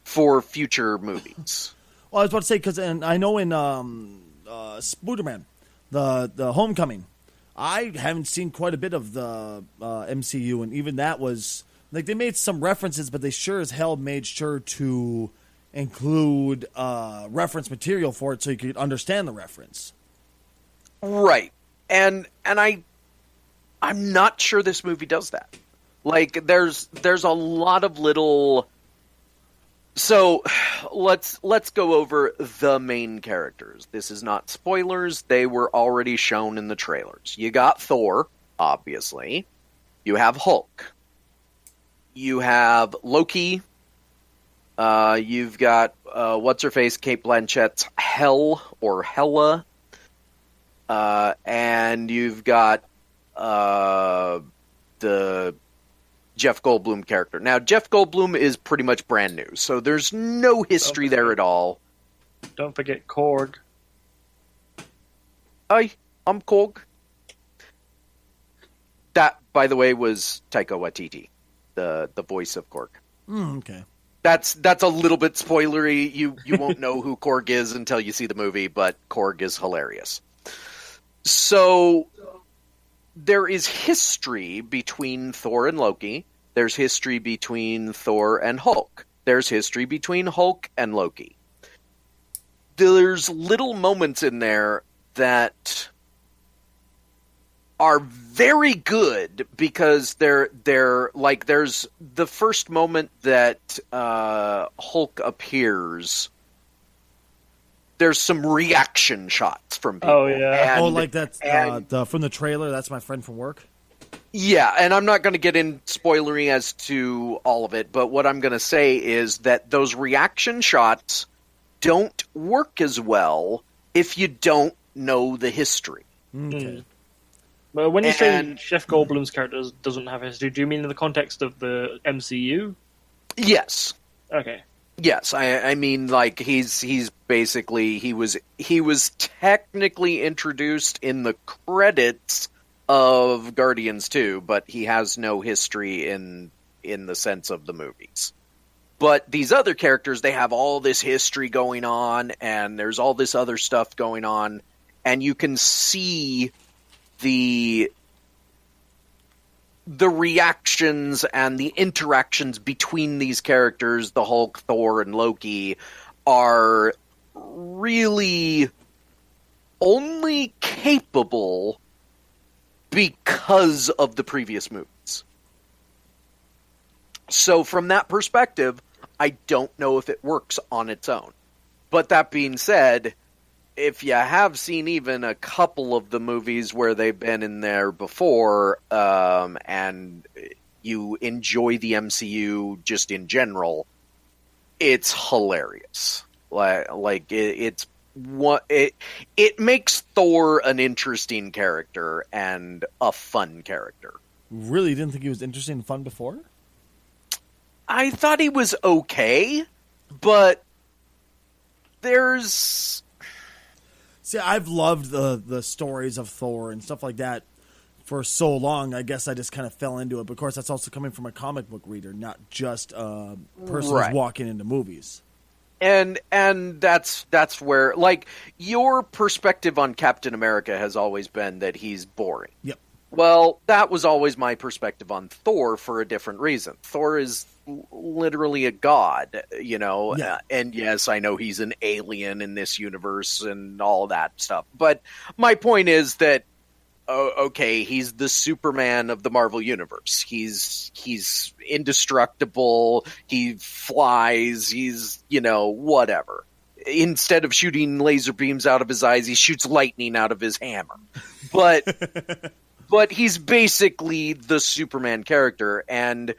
for future movies. Well, I was about to say, because I know in Spider-Man, the Homecoming, I haven't seen quite a bit of the MCU, and even that was... Like, they made some references, but they sure as hell made sure to include reference material for it so you could understand the reference. Right. And I'm not sure this movie does that. Like, there's a lot of little... So, let's go over the main characters. This is not spoilers. They were already shown in the trailers. You got Thor, obviously. You have Hulk. You have Loki. You've got, what's-her-face, Kate Blanchett's Hel, or Hela. And you've got the Jeff Goldblum character. Now, Jeff Goldblum is pretty much brand new, so there's no history there at all. Don't forget Korg. Hi, I'm Korg. That, by the way, was Taika Waititi, the voice of Korg. Okay. That's a little bit spoilery. You won't know who Korg is until you see the movie, but Korg is hilarious. So there is history between Thor and Loki. There's history between Thor and Hulk. There's history between Hulk and Loki. There's little moments in there that are very good because they're like, there's the first moment that Hulk appears. There's some reaction shots from people. Oh, yeah. Like that's from the trailer. That's my friend from work. Yeah, and I'm not going to get in spoilery as to all of it, but what I'm going to say is that those reaction shots don't work as well if you don't know the history. Okay. But when you say Jeff Goldblum's character doesn't have history, do you mean in the context of the MCU? Yes. Okay. Yes, I mean, like, he's basically, he was technically introduced in the credits of Guardians 2, but he has no history in the sense of the movies. But these other characters, they have all this history going on, and there's all this other stuff going on, and you can see the reactions and the interactions between these characters, the Hulk, Thor, and Loki, are really only capable because of the previous movies. So from that perspective, I don't know if it works on its own. But that being said, if you have seen even a couple of the movies where they've been in there before, and you enjoy the MCU just in general, it's hilarious. It makes Thor an interesting character and a fun character. Really didn't think he was interesting and fun before? I thought he was okay, but there's... See, I've loved the stories of Thor and stuff like that for so long. I guess I just kind of fell into it. But of course, that's also coming from a comic book reader, not just a person who's walking into movies. And that's where, like, your perspective on Captain America has always been that he's boring. Yep. Well, that was always my perspective on Thor for a different reason. Thor is literally a god, you know, and yes, I know he's an alien in this universe and all that stuff. But my point is that, okay, he's the Superman of the Marvel Universe. He's indestructible. He flies. He's, you know, whatever. Instead of shooting laser beams out of his eyes, he shoots lightning out of his hammer. But he's basically the Superman character, and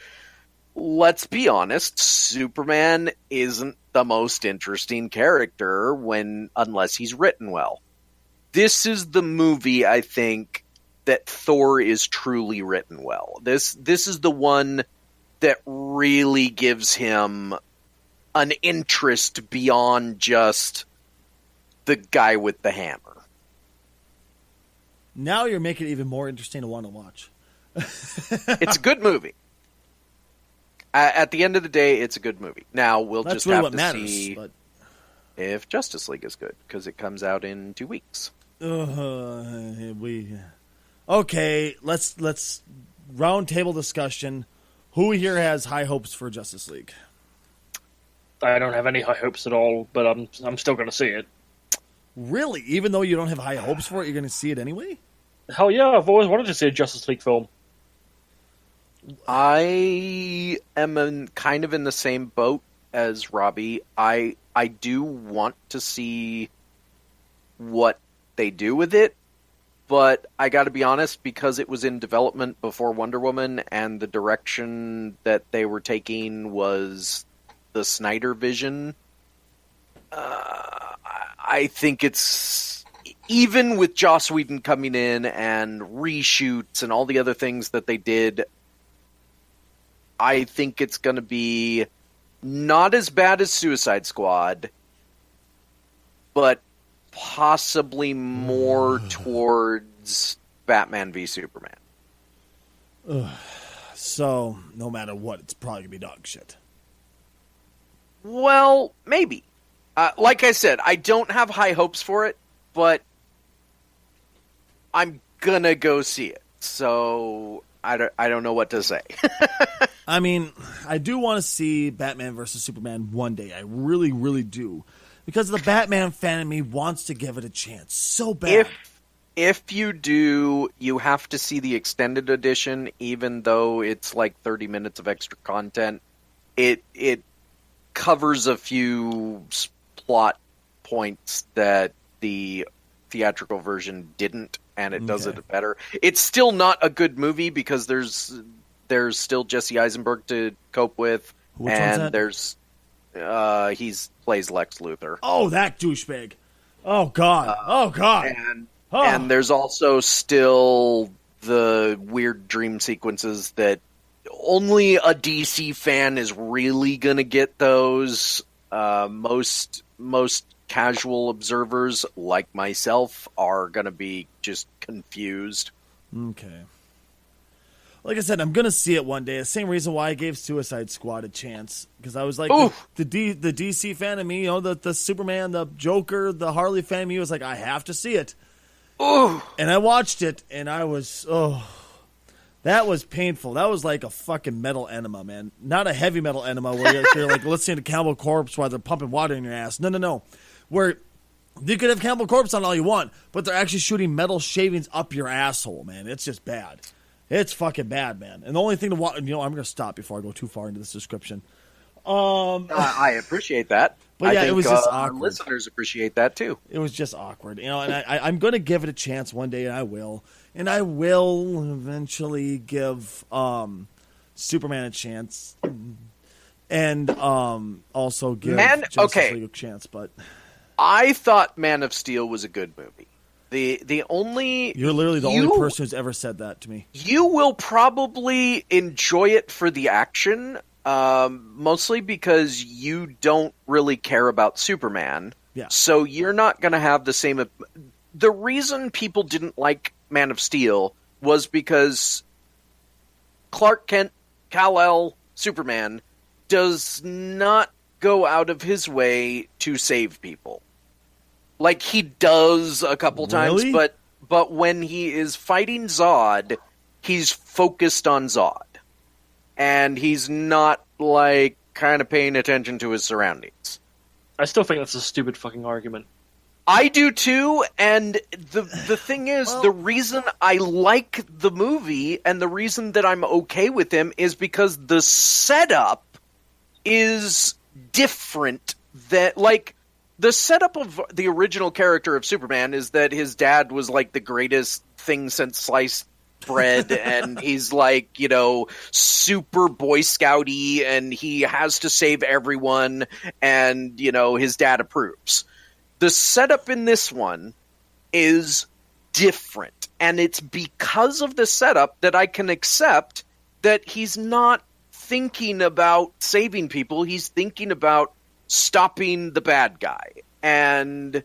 let's be honest, Superman isn't the most interesting character unless he's written well. This is the movie, I think, that Thor is truly written well. This is the one that really gives him an interest beyond just the guy with the hammer. Now you're making it even more interesting to want to watch. It's a good movie. At the end of the day, it's a good movie. Now, we'll That's just really have what to matters, see but... if Justice League is good, because it comes out in 2 weeks. Okay, let's round table discussion. Who here has high hopes for Justice League? I don't have any high hopes at all, but I'm still going to see it. Really? Even though you don't have high hopes for it, you're going to see it anyway? Hell yeah, I've always wanted to see a Justice League film. I am kind of in the same boat as Robbie. I do want to see what they do with it, but I got to be honest, because it was in development before Wonder Woman and the direction that they were taking was the Snyder vision, I think it's, even with Joss Whedon coming in and reshoots and all the other things that they did, I think it's going to be not as bad as Suicide Squad, but possibly more towards Batman v Superman. So, no matter what, it's probably going to be dog shit. Well, maybe. Like I said, I don't have high hopes for it, but I'm going to go see it. So, I don't know what to say. I mean, I do want to see Batman versus Superman one day. I really, really do. Because the Batman fan in me wants to give it a chance so bad. If you do, you have to see the extended edition, even though it's like 30 minutes of extra content. It covers a few plot points that the theatrical version didn't, and it does it better. It's still not a good movie because there's still Jesse Eisenberg to cope with. Which one's that? There's he's plays Lex Luthor. Oh, that douchebag. Oh, God. And there's also still the weird dream sequences that only a DC fan is really going to get those. Most casual observers, like myself, are going to be just confused. Okay. Like I said, I'm going to see it one day. The same reason why I gave Suicide Squad a chance. Because I was like, the DC fan of me, you know, the Superman, the Joker, the Harley fan of me was like, I have to see it. Ooh. And I watched it, and I was, that was painful. That was like a fucking metal enema, man. Not a heavy metal enema where you're like listening to Cannibal Corpse while they're pumping water in your ass. No. Where you could have Cannibal Corpse on all you want, but they're actually shooting metal shavings up your asshole, man. It's just bad. It's fucking bad, man. And the only thing to watch, you know, I'm going to stop before I go too far into this description. I appreciate that. But yeah, I think, it was just our awkward. listeners appreciate that too. It was just awkward, and I'm going to give it a chance one day, and I will eventually give Superman a chance, and also give Justice League a chance. But I thought Man of Steel was a good movie. You're literally the only person who's ever said that to me. You will probably enjoy it for the action, mostly because you don't really care about Superman. Yeah. So you're not going to have the same. The reason people didn't like Man of Steel was because Clark Kent, Kal-El, Superman does not go out of his way to save people. Like, he does a couple times, but when he is fighting Zod, he's focused on Zod. And he's not, like, kind of paying attention to his surroundings. I still think that's a stupid fucking argument. I do too, and the thing is, the reason I like the movie and the reason that I'm okay with him is because the setup is different than, like, the setup of the original character of Superman is that his dad was, like, the greatest thing since sliced bread, and he's, like, super Boy Scouty, and he has to save everyone, and, his dad approves. The setup in this one is different, and it's because of the setup that I can accept that he's not thinking about saving people, he's thinking about stopping the bad guy. And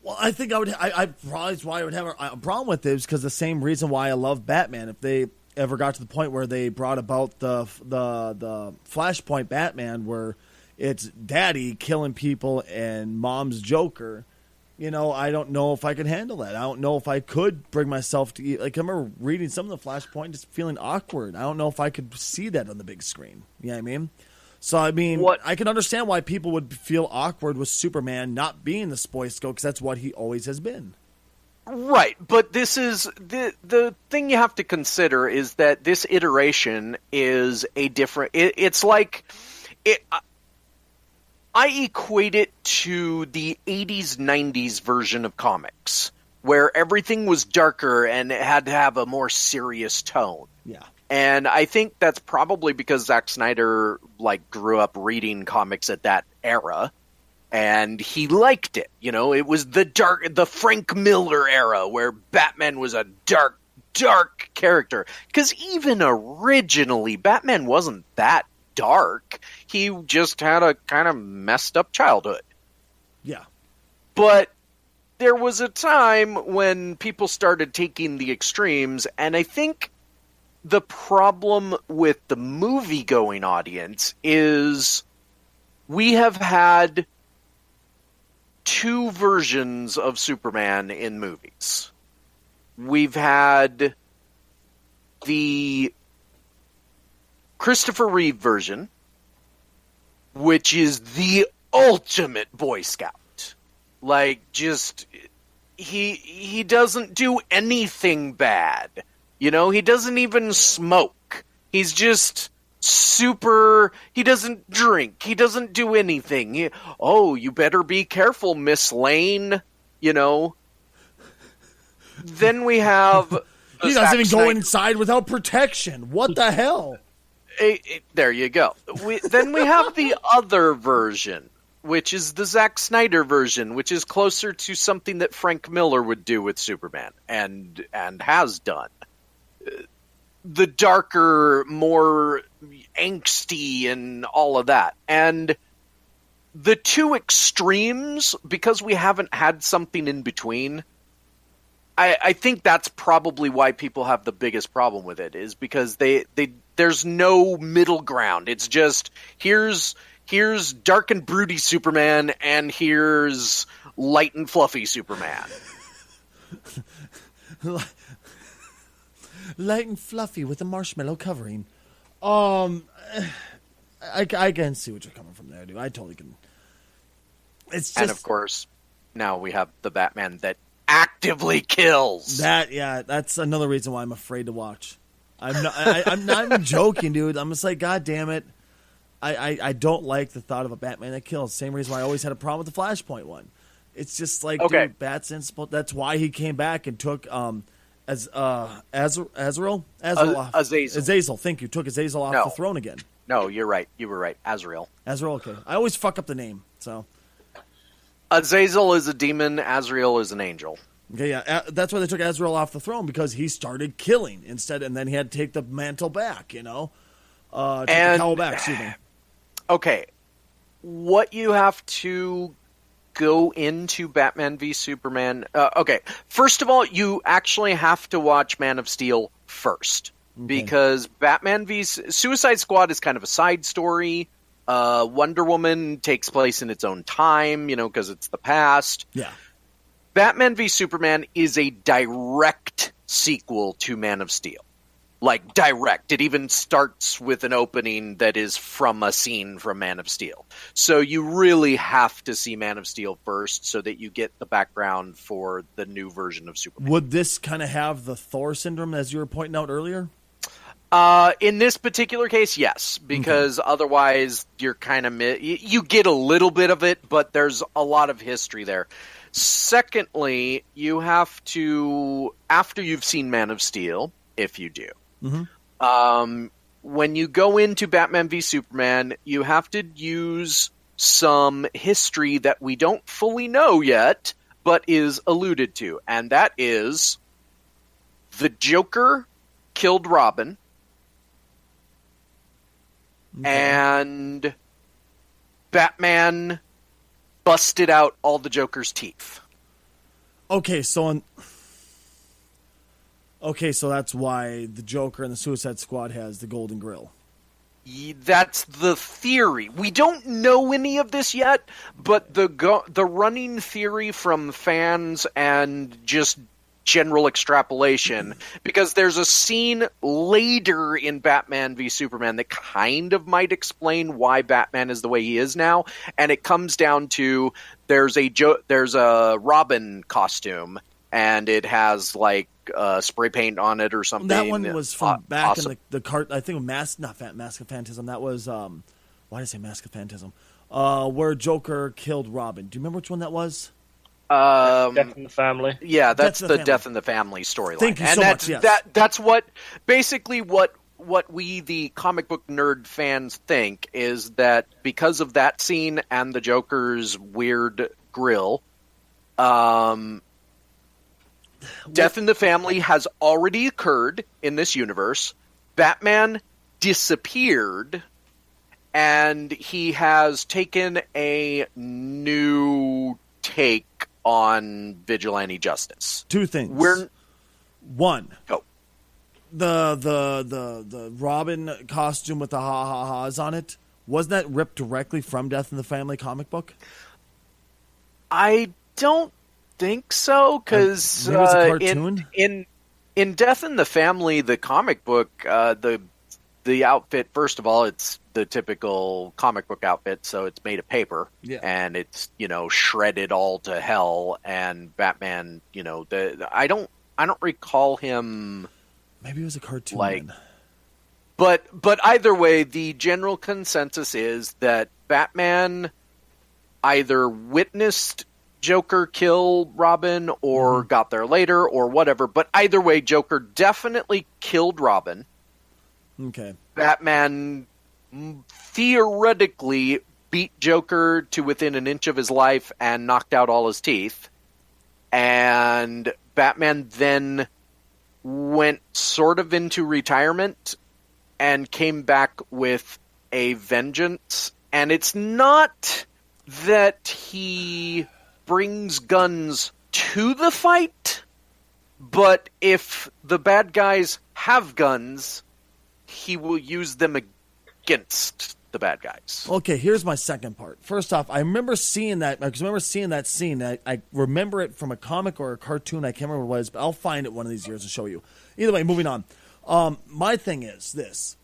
well, I think I probably why I would have a problem with it is because the same reason why I love Batman. If they ever got to the point where they brought about the Flashpoint Batman, where it's daddy killing people and mom's Joker, I don't know if I could handle that. I don't know if I could bring myself to like. I remember reading some of the Flashpoint, just feeling awkward. I don't know if I could see that on the big screen. You know what I mean? So, I mean, I can understand why people would feel awkward with Superman not being the Boy Scout, because that's what he always has been. Right, but this is the thing you have to consider is that this iteration is a different. It's like I equate it to the 80s, 90s version of comics, where everything was darker and it had to have a more serious tone. Yeah. And I think that's probably because Zack Snyder grew up reading comics at that era, and he liked it. It was the Frank Miller era where Batman was a dark character. Because even originally, Batman wasn't that dark. He just had a kind of messed up childhood. Yeah. But there was a time when people started taking the extremes, and I think the problem with the movie-going audience is we have had two versions of Superman in movies. We've had the Christopher Reeve version, which is the ultimate Boy Scout. He doesn't do anything bad. He doesn't even smoke. He's just he doesn't drink. He doesn't do anything. You better be careful, Miss Lane. Then we have... He doesn't even go inside without protection. What the hell? There you go. Then we have the other version, which is the Zack Snyder version, which is closer to something that Frank Miller would do with Superman, and has done. The darker, more angsty and all of that. And the two extremes, because we haven't had something in between, I think that's probably why people have the biggest problem with it, is because there's no middle ground. It's just, here's dark and broody Superman, and here's light and fluffy Superman. Light and fluffy with a marshmallow covering. I can see what you're coming from there, dude. I totally can. It's just, and of course, now we have the Batman that actively kills. That's another reason why I'm afraid to watch. I'm not even joking, dude. I'm just like, God damn it. I don't like the thought of a Batman that kills. Same reason why I always had a problem with the Flashpoint one. It's just like, Okay. dude, that's why he came back and took Azrael? Azazel, thank you. Took Azazel off No. the throne again. No, you're right. You were right. Azrael. Azrael, okay. I always fuck up the name, so. Azazel is a demon. Azrael is an angel. Okay, yeah, that's why they took Azrael off the throne, because he started killing instead, and then he had to take the mantle back, take the cowl back, excuse me. Okay, what you have to go into Batman v Superman. Okay, first of all, you actually have to watch Man of Steel first, because Batman v Suicide Squad is kind of a side story. Wonder Woman takes place in its own time, because it's the past. Yeah. Batman v Superman is a direct sequel to Man of Steel. Like, direct. It even starts with an opening that is from a scene from Man of Steel. So you really have to see Man of Steel first so that you get the background for the new version of Superman. Would this kind of have the Thor syndrome, as you were pointing out earlier? In this particular case, yes, because otherwise you're kind of you get a little bit of it, but there's a lot of history there. Secondly, you have to, after you've seen Man of Steel, if you do, when you go into Batman v Superman, you have to use some history that we don't fully know yet, but is alluded to, and that is the Joker killed Robin. And Batman busted out all the Joker's teeth. Okay, so that's why the Joker and the Suicide Squad has the Golden Grill. That's the theory. We don't know any of this yet, but the running theory from fans and just general extrapolation, because there's a scene later in Batman v Superman that kind of might explain why Batman is the way he is now, and it comes down to there's a Robin costume, and it has like spray paint on it or something. That one was from back awesome. in the cart. I think Mask of Phantasm. That was why did I say Mask of Phantasm? Where Joker killed Robin. Do you remember which one that was? Death in the Family. Yeah, that's Death in the the Death in the Family storyline. Thank you and so that's, much, yes. That's what basically what we, the comic book nerd fans, think is that because of that scene and the Joker's weird grill, Death in the Family has already occurred in this universe. Batman disappeared, and he has taken a new take on vigilante justice. Two things. One. Go. The Robin costume with the ha-ha-ha's on it, wasn't that ripped directly from Death in the Family comic book? I don't think so, because Maybe it was a cartoon? in Death in the Family, the comic book, the outfit, first of all, it's the typical comic book outfit, so it's made of paper, and it's, shredded all to hell, and Batman, I don't recall him. Maybe it was a cartoon. Then. But either way, the general consensus is that Batman either witnessed Joker kill Robin or got there later or whatever, but either way, Joker definitely killed Robin. Okay. Batman theoretically beat Joker to within an inch of his life and knocked out all his teeth. And Batman then went sort of into retirement and came back with a vengeance. And it's not that he brings guns to the fight, but if the bad guys have guns, he will use them against the bad guys. Okay, here's my second part. First off, I remember seeing that. I remember seeing that scene. I remember it from a comic or a cartoon. I can't remember what it was, but I'll find it one of these years and show you. Either way, moving on. My thing is this.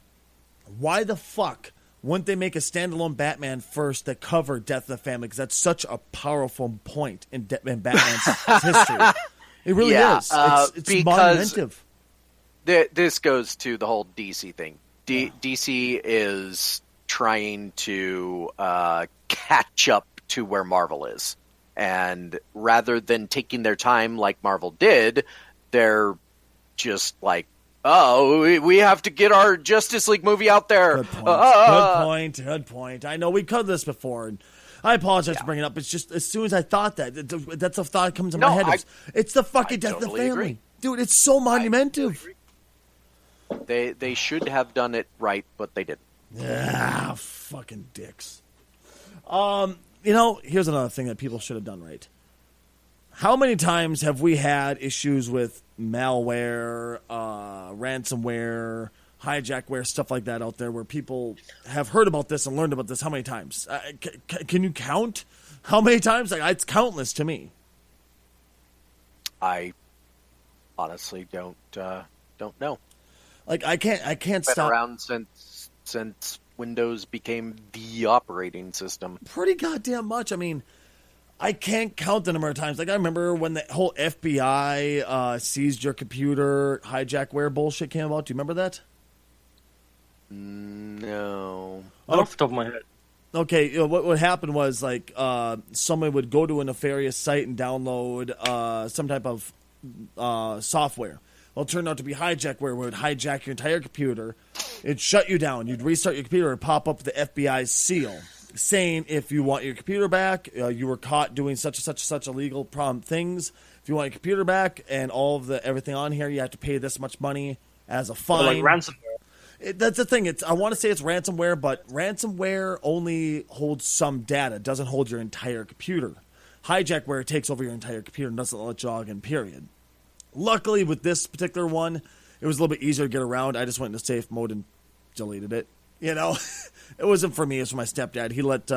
Why the fuck wouldn't they make a standalone Batman first that covered Death of the Family? Because that's such a powerful point in Batman's history. It really is. It's monumental. This goes to the whole DC thing. DC is trying to catch up to where Marvel is. And rather than taking their time like Marvel did, they're just like, oh, we have to get our Justice League movie out there. Good point. Good point. I know we covered this before, and I apologize for bringing it up. It's just as soon as I thought that's a thought that comes in my head. It's the fucking death of the family. Agree. Dude, it's so monumental. They should have done it right, but they didn't. Yeah, fucking dicks. Here's another thing that people should have done right. How many times have we had issues with malware, ransomware, hijackware, stuff like that out there where people have heard about this and learned about this? How many times? Can you count how many times? It's countless to me. I honestly don't know. I can't Been stop. around since Windows became the operating system. Pretty goddamn much. I mean, I can't count the number of times. I remember when the whole FBI seized your computer, hijack-ware bullshit came about. Do you remember that? No. Not off the top of my head. Okay, what happened was someone would go to a nefarious site and download some type of software. Well, it turned out to be hijack where it would hijack your entire computer. It'd shut you down. You'd restart your computer and pop up the FBI's seal saying if you want your computer back, you were caught doing such and such illegal things. If you want your computer back and all of everything on here, you have to pay this much money as a fine. Like ransomware. That's the thing. I want to say it's ransomware, but ransomware only holds some data. It doesn't hold your entire computer. Hijack-ware takes over your entire computer and doesn't let you log in, period. Luckily, with this particular one, it was a little bit easier to get around. I just went into safe mode and deleted it. It wasn't for me. It was for my stepdad. He let,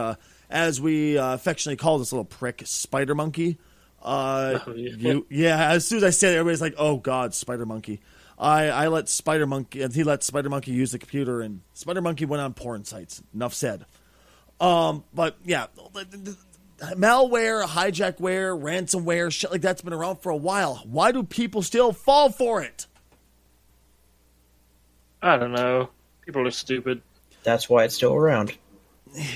as we affectionately call this little prick, Spider Monkey. As soon as I said it, everybody's like, oh, God, Spider Monkey. I let Spider Monkey, and he let Spider Monkey use the computer, and Spider Monkey went on porn sites. Enough said. But, yeah, malware, hijackware, ransomware, shit like that's been around for a while. Why do people still fall for it? I don't know. People are stupid. That's why it's still around.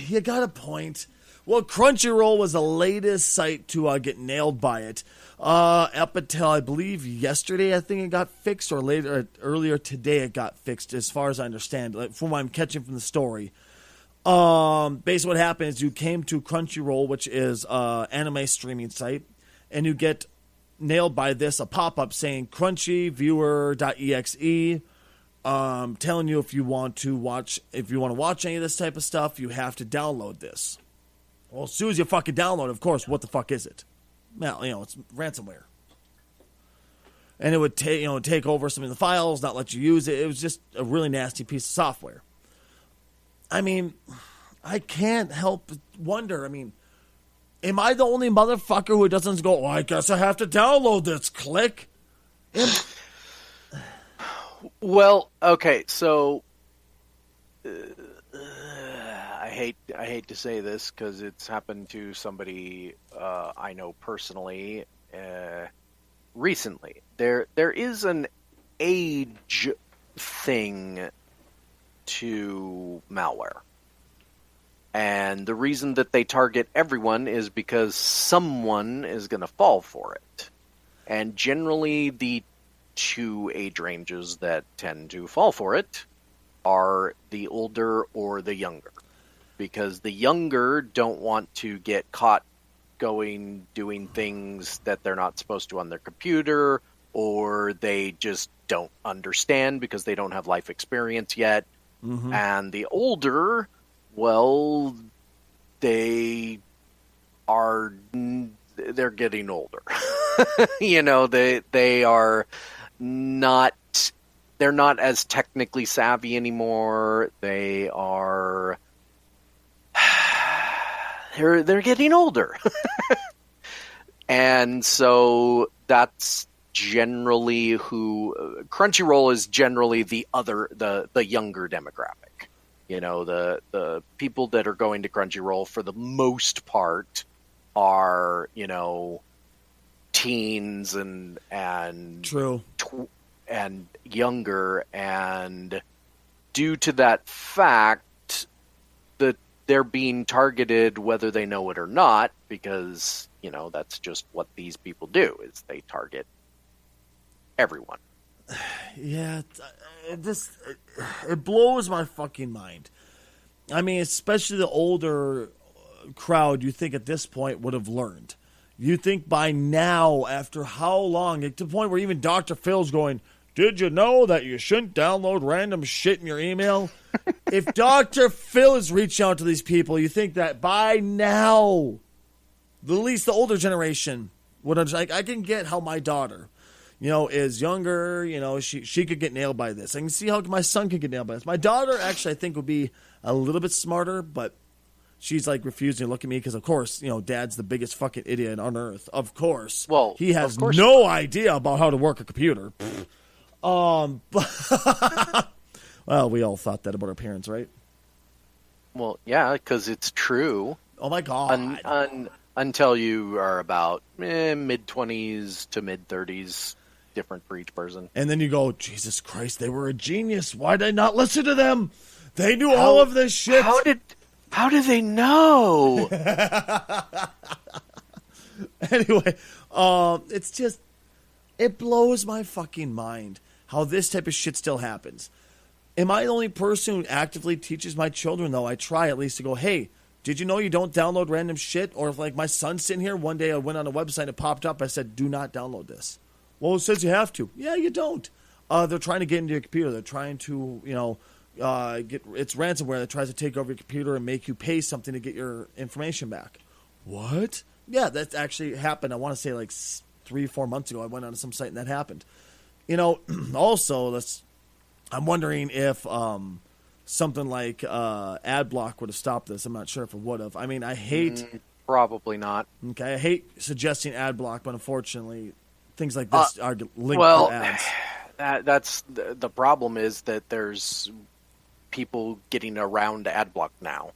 You got a point. Well, Crunchyroll was the latest site to get nailed by it. Up until, I believe, yesterday, I think it got fixed, or earlier today it got fixed, as far as I understand, from what I'm catching from the story. Basically what happened is you came to Crunchyroll, which is anime streaming site, and you get nailed by this, a pop-up saying crunchyviewer.exe, telling you if you want to watch any of this type of stuff, you have to download this. Well, as soon as you fucking download, of course, what the fuck is it? Well, it's ransomware. And it would take over some of the files, not let you use it. It was just a really nasty piece of software. I mean, I can't help but wonder. I mean, am I the only motherfucker who doesn't go, I guess I have to download this, click? Well, okay, so I hate to say this because it's happened to somebody I know personally recently. There is an age thing to malware. And the reason that they target everyone is because someone is going to fall for it. And generally the two age ranges that tend to fall for it are the older or the younger. Because the younger don't want to get caught doing things that they're not supposed to on their computer, or they just don't understand because they don't have life experience yet. Mm-hmm. And the older, well, they're getting older. They're not as technically savvy anymore. They're getting older. And so that's generally who Crunchyroll is generally the younger demographic. The people that are going to Crunchyroll for the most part are, teens and true. And younger, and due to that fact, they're being targeted whether they know it or not, because, that's just what these people do, is they target everyone. Yeah, it blows my fucking mind. I mean, especially the older crowd, you think at this point would have learned. You think by now, after how long, to the point where even Dr. Phil's going, did you know that you shouldn't download random shit in your email? If Dr. Phil is reaching out to these people, you think that by now, at least the older generation would understand. I can get how my daughter, is younger, she could get nailed by this. I can see how my son could get nailed by this. My daughter, actually, I think would be a little bit smarter, but she's like refusing to look at me because, of course, Dad's the biggest fucking idiot on earth. Of course. Well, he has no idea about how to work a computer. Well, we all thought that about our parents, right? Well, yeah, because it's true. Oh my God. Until you are about mid-20s to mid-30s, different for each person. And then you go, Jesus Christ, they were a genius. Why did I not listen to them? They knew all of this shit. How did they know? Anyway, it's just, it blows my fucking mind how this type of shit still happens. Am I the only person who actively teaches my children, though? I try at least to go, hey, did you know you don't download random shit? Or if, like, my son's sitting here, one day I went on a website and it popped up. I said, do not download this. Well, it says you have to. Yeah, you don't. They're trying to get into your computer. They're trying to, it's ransomware that tries to take over your computer and make you pay something to get your information back. What? Yeah, that actually happened. I want to say like 3-4 months ago. I went on some site and that happened. Also, I'm wondering if something like ad block would have stopped this. I'm not sure if it would have. I mean, I hate... Probably not. Okay, I hate suggesting ad block, but unfortunately, things like this are linked to ads. That's the problem is that there's people getting around ad block now.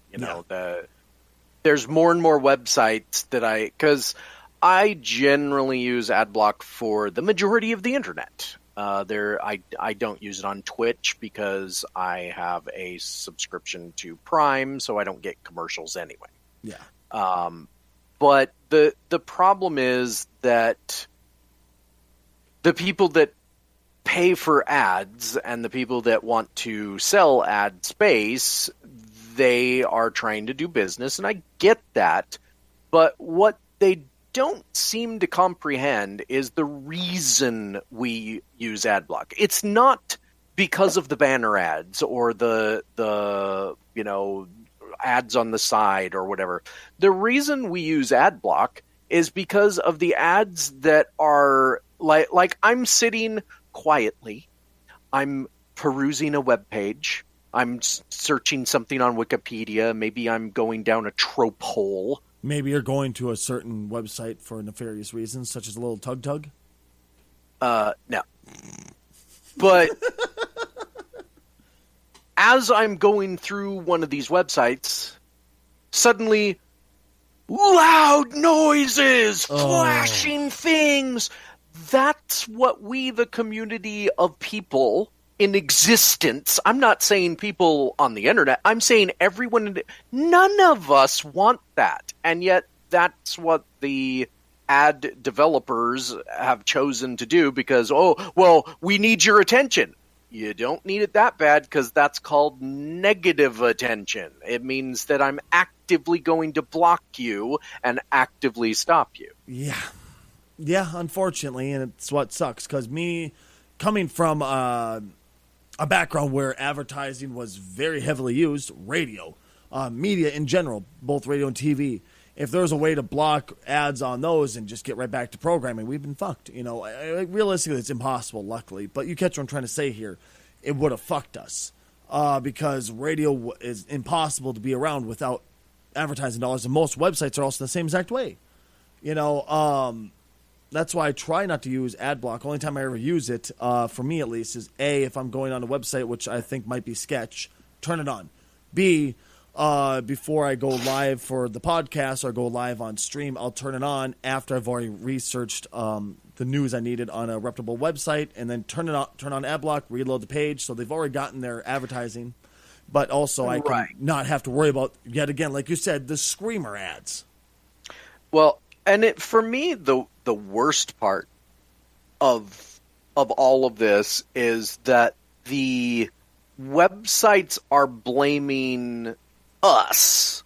There's more and more websites because I generally use ad block for the majority of the internet. I don't use it on Twitch because I have a subscription to Prime, so I don't get commercials anyway. Yeah. But the problem is that the people that pay for ads and the people that want to sell ad space, they are trying to do business, and I get that. But what they don't seem to comprehend is the reason we use ad block. It's not because of the banner ads or the ads on the side or whatever. The reason we use ad block is because of the ads that are like I'm sitting quietly, I'm perusing a web page, I'm searching something on Wikipedia, maybe I'm going down a trope hole. Maybe you're going to a certain website for nefarious reasons, such as a little tug. No. But as I'm going through one of these websites, suddenly loud noises, flashing things. That's what we, the community of people in existence, I'm not saying people on the internet, I'm saying everyone, none of us want that. And yet that's what the ad developers have chosen to do because, we need your attention. You don't need it that bad because that's called negative attention. It means that I'm actively going to block you and actively stop you. Yeah. Yeah, unfortunately, and it's what sucks because me coming from a background where advertising was very heavily used, radio, media in general, both radio and TV. If there was a way to block ads on those and just get right back to programming, we've been fucked. Realistically, it's impossible, luckily. But you catch what I'm trying to say here. It would have fucked us because radio is impossible to be around without advertising dollars. And most websites are also the same exact way. That's why I try not to use ad block. Only time I ever use it, for me at least, is A, if I'm going on a website, which I think might be sketch, turn it on. B, before I go live for the podcast or go live on stream, I'll turn it on after I've already researched the news I needed on a reputable website, and then turn on ad block, reload the page, so they've already gotten their advertising. but also I can Right. not have to worry about, yet again, like you said, the screamer ads. Well, and for me, the worst part of all of this is that the websites are blaming us,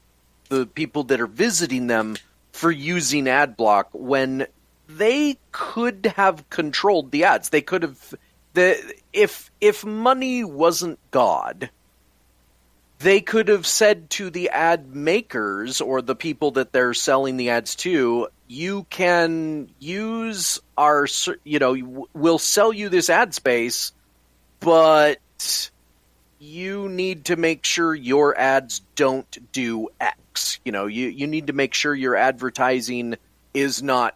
the people that are visiting them, for using ad block when they could have controlled the ads. They could have, if money wasn't God, they could have said to the ad makers or the people that they're selling the ads to, you can use our, we'll sell you this ad space, but you need to make sure your ads don't do X. You need to make sure your advertising is not,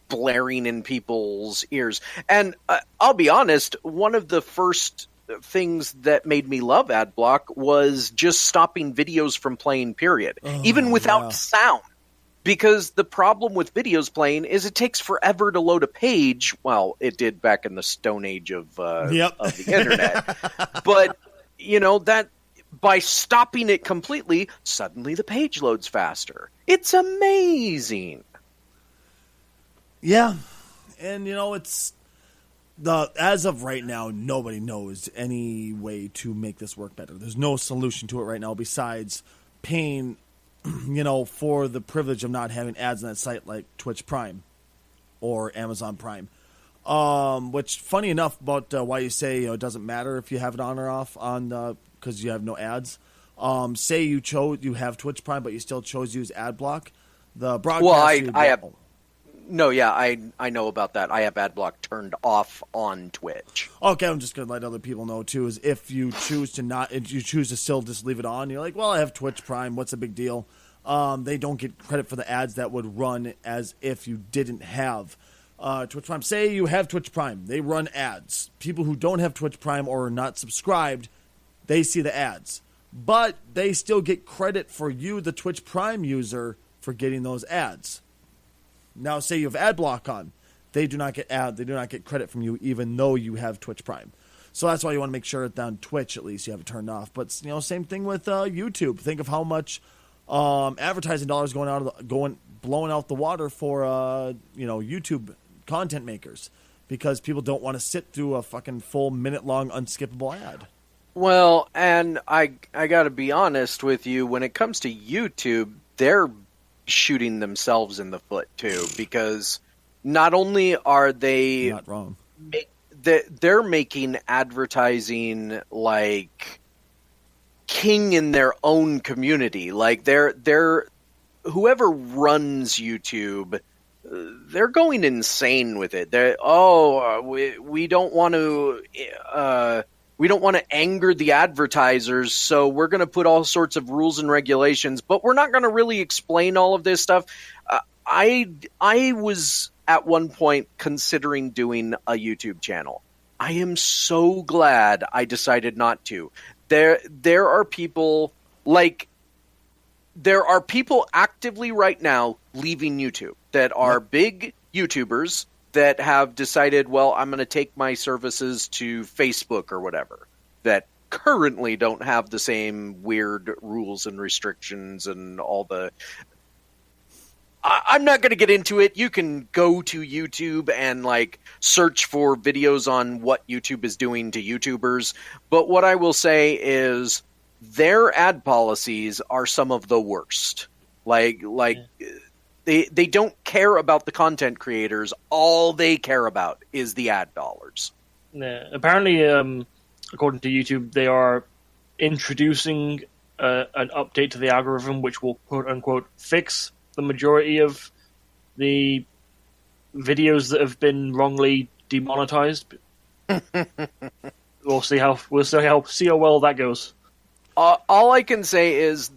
blaring in people's ears. And I'll be honest, one of the first things that made me love AdBlock was just stopping videos from playing, period. Even without sound. Because the problem with videos playing is it takes forever to load a page. Well, it did back in the Stone Age of the internet. But, that by stopping it completely, suddenly the page loads faster. It's amazing. Yeah. And, it's... as of right now, nobody knows any way to make this work better. There's no solution to it right now besides paying, for the privilege of not having ads on that site like Twitch Prime or Amazon Prime. Which, funny enough, about why you say it doesn't matter if you have it on or off on because you have no ads. Say you have Twitch Prime, but you still chose to use ad block. The broadcast. Well, I have. No, yeah, I know about that. I have AdBlock turned off on Twitch. Okay, I'm just going to let other people know, too, is if you choose to still just leave it on, you're like, well, I have Twitch Prime, what's the big deal? They don't get credit for the ads that would run as if you didn't have Twitch Prime. Say you have Twitch Prime, they run ads. People who don't have Twitch Prime or are not subscribed, they see the ads. But they still get credit for you, the Twitch Prime user, for getting those ads. Now, say you have ad block on, they do not get credit from you, even though you have Twitch Prime. So that's why you want to make sure that on Twitch, at least, you have it turned off. But same thing with YouTube. Think of how much advertising dollars blowing out the water for YouTube content makers, because people don't want to sit through a fucking full minute-long unskippable ad. Well, and I got to be honest with you, when it comes to YouTube, they're shooting themselves in the foot too, because not only are they not wrong, they're making advertising like king in their own community. Like they're whoever runs YouTube, they're going insane with it. We don't want to. We don't want to anger the advertisers, so we're going to put all sorts of rules and regulations, but we're not going to really explain all of this stuff. I was at one point considering doing a YouTube channel. I am so glad I decided not to. There are people actively right now leaving YouTube that are big YouTubers that have decided, well, I'm going to take my services to Facebook or whatever, that currently don't have the same weird rules and restrictions and all the... I'm not going to get into it. You can go to YouTube and search for videos on what YouTube is doing to YouTubers. But what I will say is their ad policies are some of the worst. They don't care about the content creators. All they care about is the ad dollars. Yeah. Apparently, according to YouTube, they are introducing an update to the algorithm which will quote-unquote fix the majority of the videos that have been wrongly demonetized. We'll see how well that goes. All I can say is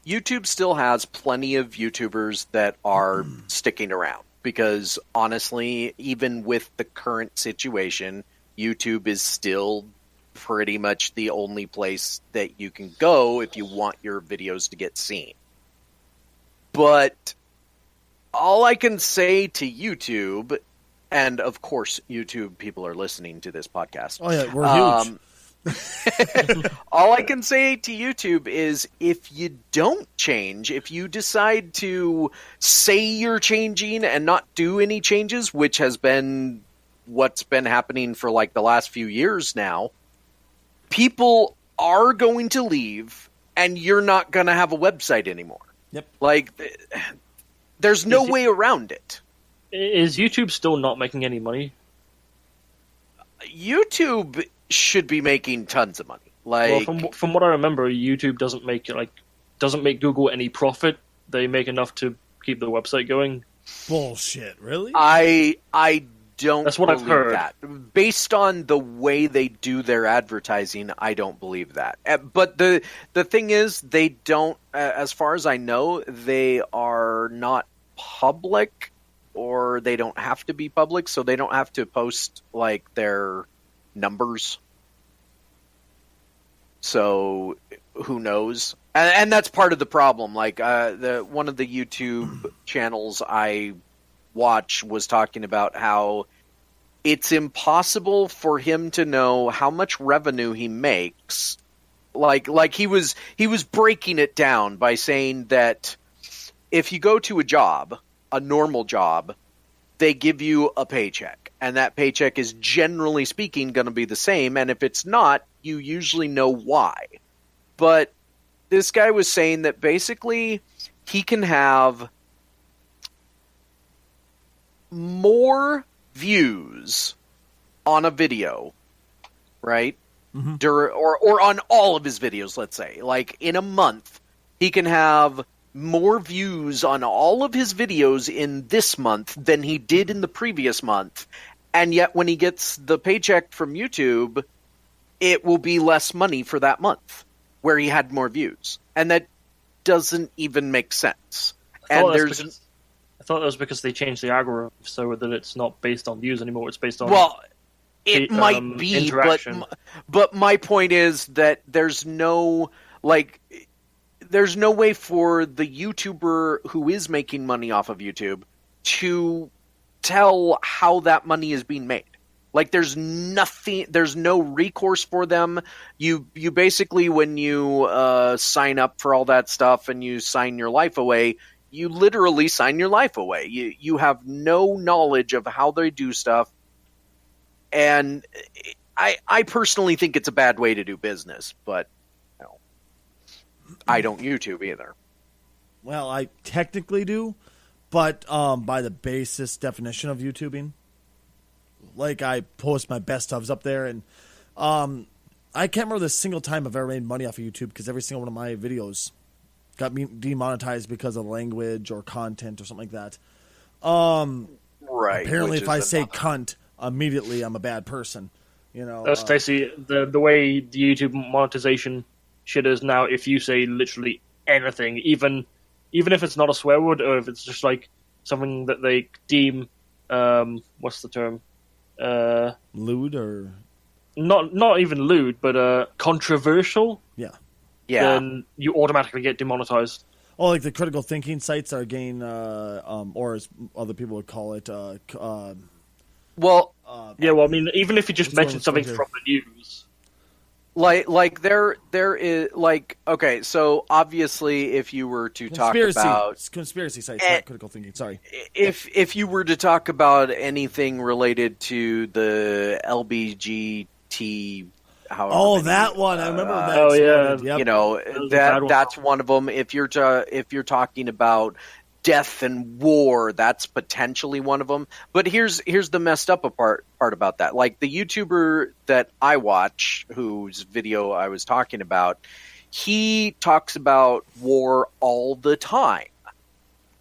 YouTube still has plenty of YouTubers that are sticking around, because honestly, even with the current situation, YouTube is still pretty much the only place that you can go if you want your videos to get seen. But all I can say to YouTube And of course, YouTube people are listening to this podcast. Oh yeah, we're huge. All I can say to YouTube is if you don't change, if you decide to say you're changing and not do any changes, which has been what's been happening for like the last few years now, people are going to leave and you're not going to have a website anymore. Yep. Like, there's no way around it. Is YouTube still not making any money? YouTube should be making tons of money. Like, well, from what I remember, YouTube doesn't make Google any profit. They make enough to keep the website going. Bullshit, really? I don't. That's what I've believe heard. That. Based on the way they do their advertising, I don't believe that. But the thing is, they don't. As far as I know, they are not public, or they don't have to be public, so they don't have to post like their numbers. So who knows? And that's part of the problem. Like one of the YouTube channels I watch was talking about how it's impossible for him to know how much revenue he makes. Like he was breaking it down by saying that if you go to a job, a normal job, they give you a paycheck, and that paycheck is generally speaking going to be the same, and if it's not, you usually know why. But this guy was saying that basically he can have more views on a video, right? Mm-hmm. Or on all of his videos, let's say. Like in a month, he can have more views on all of his videos in this month than he did in the previous month. And yet when he gets the paycheck from YouTube, it will be less money for that month where he had more views. And that doesn't even make sense. I thought that was because they changed the algorithm so that it's not based on views anymore. It's based on it might be, interaction. But my point is that there's no way for the YouTuber who is making money off of YouTube to tell how that money is being made. Like there's no recourse for them. You basically, when you sign up for all that stuff and you sign your life away, you literally sign your life away. You have no knowledge of how they do stuff. And I personally think it's a bad way to do business, but I don't YouTube either. Well, I technically do, but by the basis definition of YouTubing, like I post my best ofs up there, and I can't remember the single time I've ever made money off of YouTube because every single one of my videos got me demonetized because of language or content or something like that. Right. Apparently, if I say cunt, immediately I'm a bad person. You know, Stacy, the way the YouTube monetization shit is now, if you say literally anything, even if it's not a swear word or if it's just like something that they deem what's the term? lewd or not even lewd, but controversial. Yeah. Yeah. Then you automatically get demonetized. Oh, like the critical thinking sites are again, or as other people would call it, Well, yeah, well, I mean, even if you just What's the mention one something that's from the news. like there is like, okay, so obviously if you were to talk about conspiracy sites, not critical thinking. Sorry. if you were to talk about anything related to the LBGT, That one. I remember that. Oh, yeah. exploded. Yep. you know, was a bad one. that's one of them. If you're talking about death and war, that's potentially one of them. But here's the messed up part about that. Like the YouTuber that I watch, whose video I was talking about, he talks about war all the time.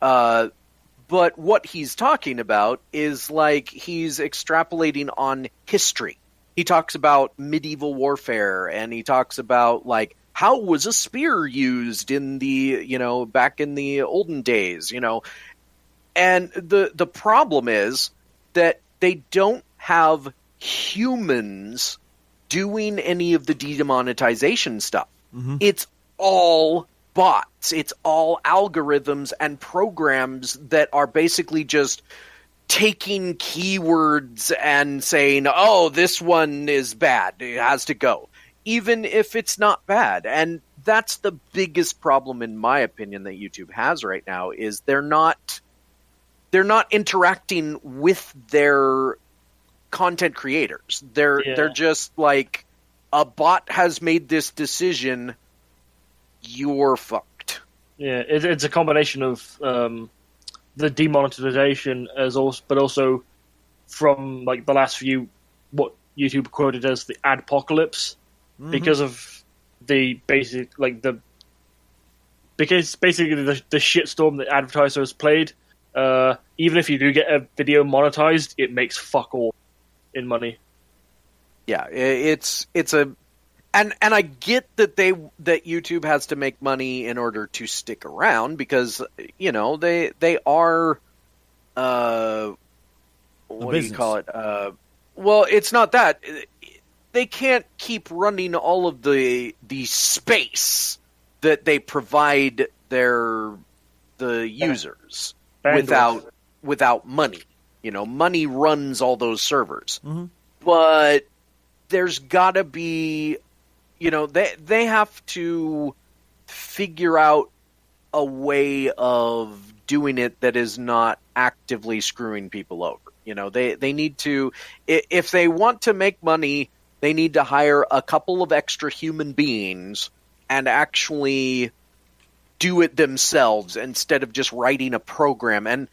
But what he's talking about is like he's extrapolating on history. He talks about medieval warfare, and he talks about like how was a spear used in the, back in the olden days, And the problem is that they don't have humans doing any of the demonetization stuff. Mm-hmm. It's all bots. It's all algorithms and programs that are basically just taking keywords and saying, oh, this one is bad, it has to go, even if it's not bad. And that's the biggest problem, in my opinion, that YouTube has right now, is they're not interacting with their content creators. They're just like, a bot has made this decision, you're fucked. Yeah, it's a combination of the demonetization but also from like the last few, what YouTube quoted as the adpocalypse, because of the basic because basically the shitstorm that advertisers played. Even if you do get a video monetized, it makes fuck all in money. Yeah, it's a, and I get that YouTube has to make money in order to stick around, because they are what do you call it? Well, it's not that they can't keep running all of the space that they provide the users without money. Money runs all those servers, but there's got to be, they have to figure out a way of doing it that is not actively screwing people over. They need to, if they want to make money, they need to hire a couple of extra human beings and actually do it themselves instead of just writing a program. And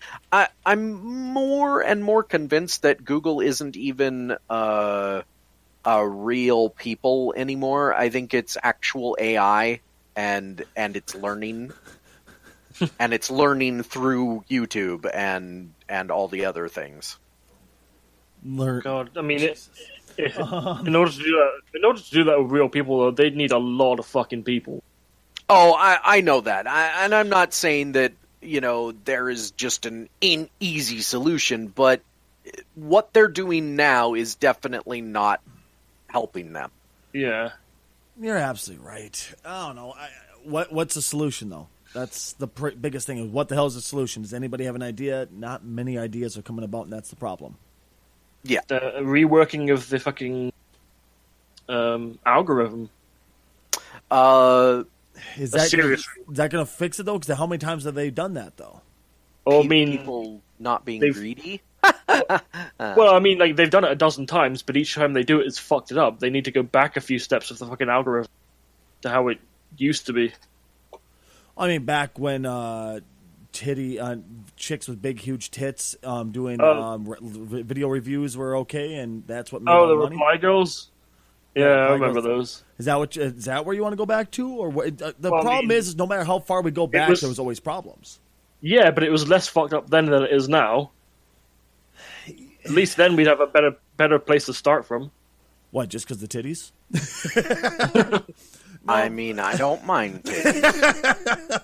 I'm more and more convinced that Google isn't even a real people anymore. I think it's actual AI, and it's learning, and it's learning through YouTube and all the other things. God, I mean, in order to do that with real people, though, they'd need a lot of fucking people. Oh, I know that, and I'm not saying that there is just an easy solution, but what they're doing now is definitely not helping them. Yeah, you're absolutely right. I don't know. What's the solution, though? That's the biggest thing. What the hell is the solution? Does anybody have an idea? Not many ideas are coming about, and that's the problem. Yeah, the reworking of the fucking algorithm. Is that going to fix it, though? Because how many times have they done that, though? Well, I mean, people not being greedy. Well, I mean, they've done it a dozen times, but each time they do it, it's fucked it up. They need to go back a few steps with the fucking algorithm to how it used to be. I mean, back when chicks with big, huge tits doing video reviews were okay, and that's what made the money. reply girls. Yeah, I remember those. Is that where you want to go back to, or what? The problem is no matter how far we go back, there was always problems. Yeah, but it was less fucked up then than it is now. At least then we'd have a better place to start from. What? Just because the titties? No. I mean, I don't mind titties.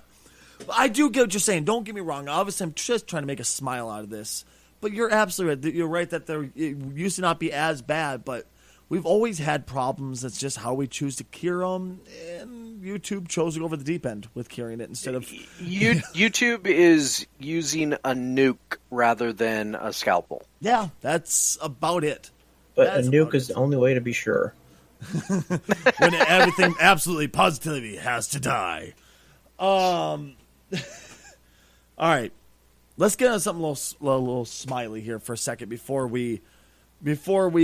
I do get what you're saying. Don't get me wrong. Obviously, I'm just trying to make a smile out of this. But you're absolutely right. You're right that it used to not be as bad, but we've always had problems. It's just how we choose to cure them. And YouTube chose to go over the deep end with curing it instead of... YouTube is using a nuke rather than a scalpel. Yeah, that's about it. But a nuke is the only way to be sure. When everything absolutely positively has to die. All right, let's get on something a little smiley here for a second before we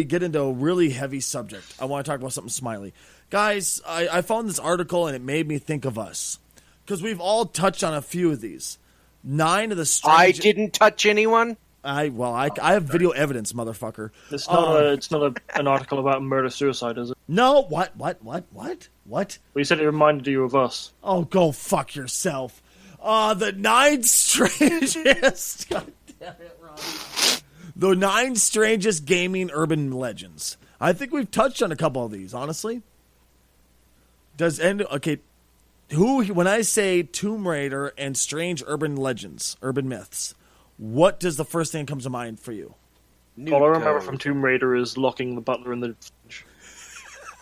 get into a really heavy subject. I want to talk about something smiley, guys. I found this article and it made me think of us because we've all touched on a few of these. 9 of the strange... I didn't touch anyone. I have video evidence, motherfucker. It's not an article about murder-suicide, is it? No, what? Well, you said it reminded you of us. Oh, go fuck yourself. The 9 strangest... God damn it, Ron. The 9 strangest gaming urban legends. I think we've touched on a couple of these, honestly. When I say Tomb Raider and strange urban legends, urban myths, what does the first thing that comes to mind for you? All I remember from Tomb Raider is locking the butler in the fridge.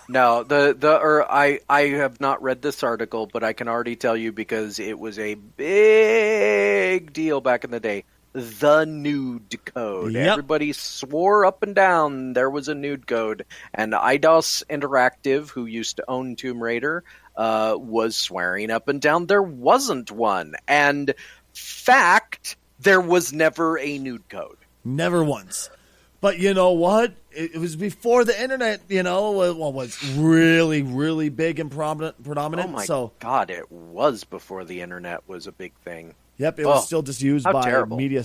No, I have not read this article, but I can already tell you because it was a big deal back in the day. the nude code. Yep. Everybody swore up and down there was a nude code. And IDOS Interactive, who used to own Tomb Raider, was swearing up and down there wasn't one. And fact, there was never a nude code. Never once. But you know what? It was before the internet, was really, really big and predominant. Oh my so, God, it was before the internet was a big thing. Yep, it was still just used by terrible. media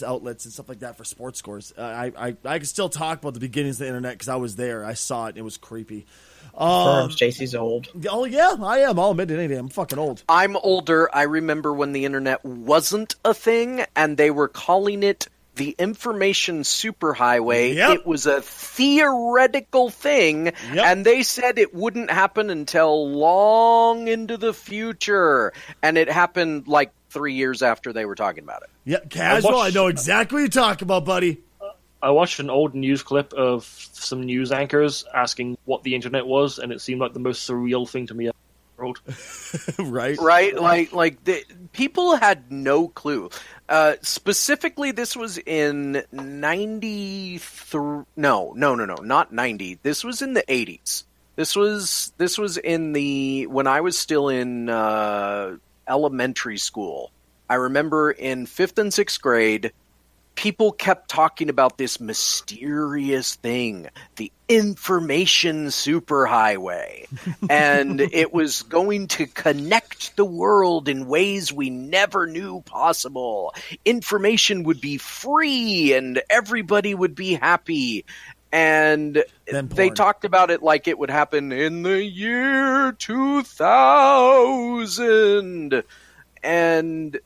outlets and stuff like that for sports scores. I can still talk about the beginnings of the internet because I was there. I saw it. And it was creepy. Stacy's old. Oh, yeah, I am. I'll admit it. I'm fucking old. I'm older. I remember when the internet wasn't a thing and they were calling it the information superhighway. Yep. It was a theoretical thing, and they said it wouldn't happen until long into the future. And it happened like 3 years after they were talking about it. Yep, casual. I know exactly what you're talking about, buddy. I watched an old news clip of some news anchors asking what the internet was, and it seemed like the most surreal thing to me ever. Right? People had no clue. Specifically, this was in 93. No, not 90. This was in the 80s. This was in when I was still in elementary school. I remember in 5th and 6th grade, people kept talking about this mysterious thing, the information superhighway. And it was going to connect the world in ways we never knew possible. Information would be free and everybody would be happy. And they talked about it like it would happen in the year 2000. And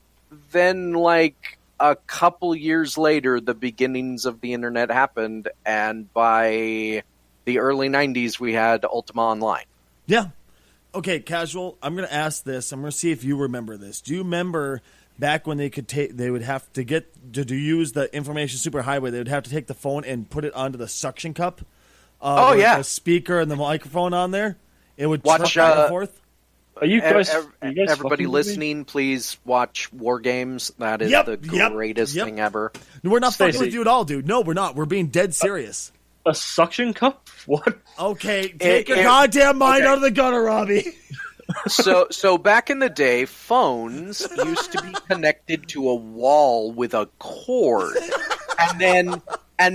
then, like, a couple years later, the beginnings of the internet happened, and by the early 90s, we had Ultima Online. Yeah. Okay, casual. I'm going to ask this. I'm going to see if you remember this. Do you remember back when they would have to use the information superhighway, they would have to take the phone and put it onto the suction cup? The speaker and the microphone on there? It would watch back and forth? Are you guys? Everybody listening, please watch War Games. That is the greatest thing ever. No, we're not Stacy. fucking with you at all, dude. No, we're not. We're being dead serious. A suction cup? What? Okay, take your goddamn mind out of the gutter, Robbie. So back in the day, phones used to be connected to a wall with a cord, and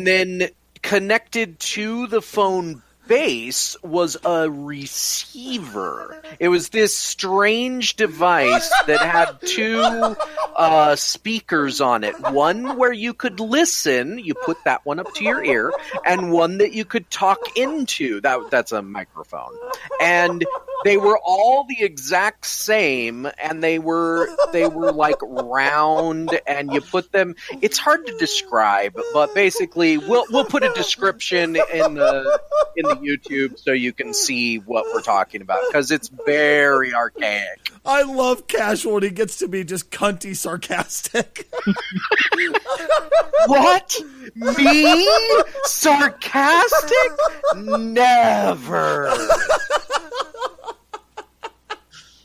then connected to the phone base was a receiver. It was this strange device that had two speakers on it. One where you could listen, you put that one up to your ear, and one that you could talk into. That's a microphone. And they were all the exact same, and they were like round, and you put them. It's hard to describe, but basically, we'll put a description in the YouTube so you can see what we're talking about, because it's very archaic. I love casual when he gets to be just cunty sarcastic. What? Me? Sarcastic? Never.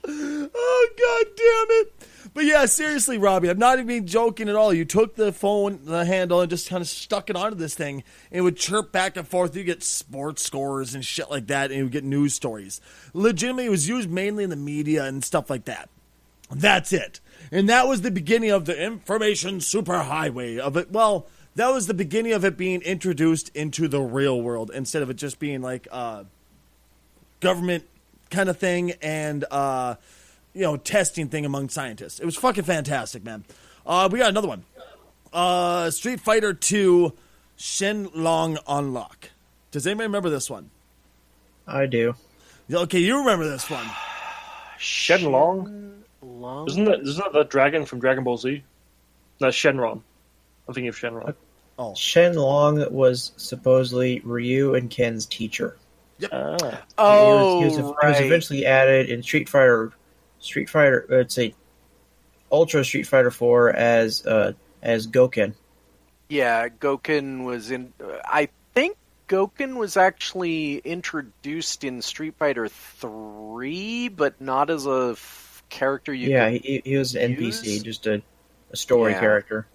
Oh, God damn it. But yeah, seriously, Robbie, I'm not even joking at all. You took the phone, the handle, and just kind of stuck it onto this thing, and it would chirp back and forth. You get sports scores and shit like that, and you would get news stories. Legitimately, it was used mainly in the media and stuff like that. That's it. And that was the beginning of the information superhighway of it. Well, that was the beginning of it being introduced into the real world instead of it just being like a government kind of thing and testing thing among scientists. It was fucking fantastic, man. We got another one. Street Fighter 2 Shenlong Unlock. Does anybody remember this one? I do. Okay, you remember this one. Shenlong? Isn't that the dragon from Dragon Ball Z? That's Shenron. I'm thinking of Shenron. Oh. Shenlong was supposedly Ryu and Ken's teacher. Yep. He was eventually added in Street Fighter, let's say, Ultra Street Fighter 4 as Goken. Yeah, Goken was in. I think Goken was actually introduced in Street Fighter 3, but not as a character you. Yeah, he was an NPC, just a story character.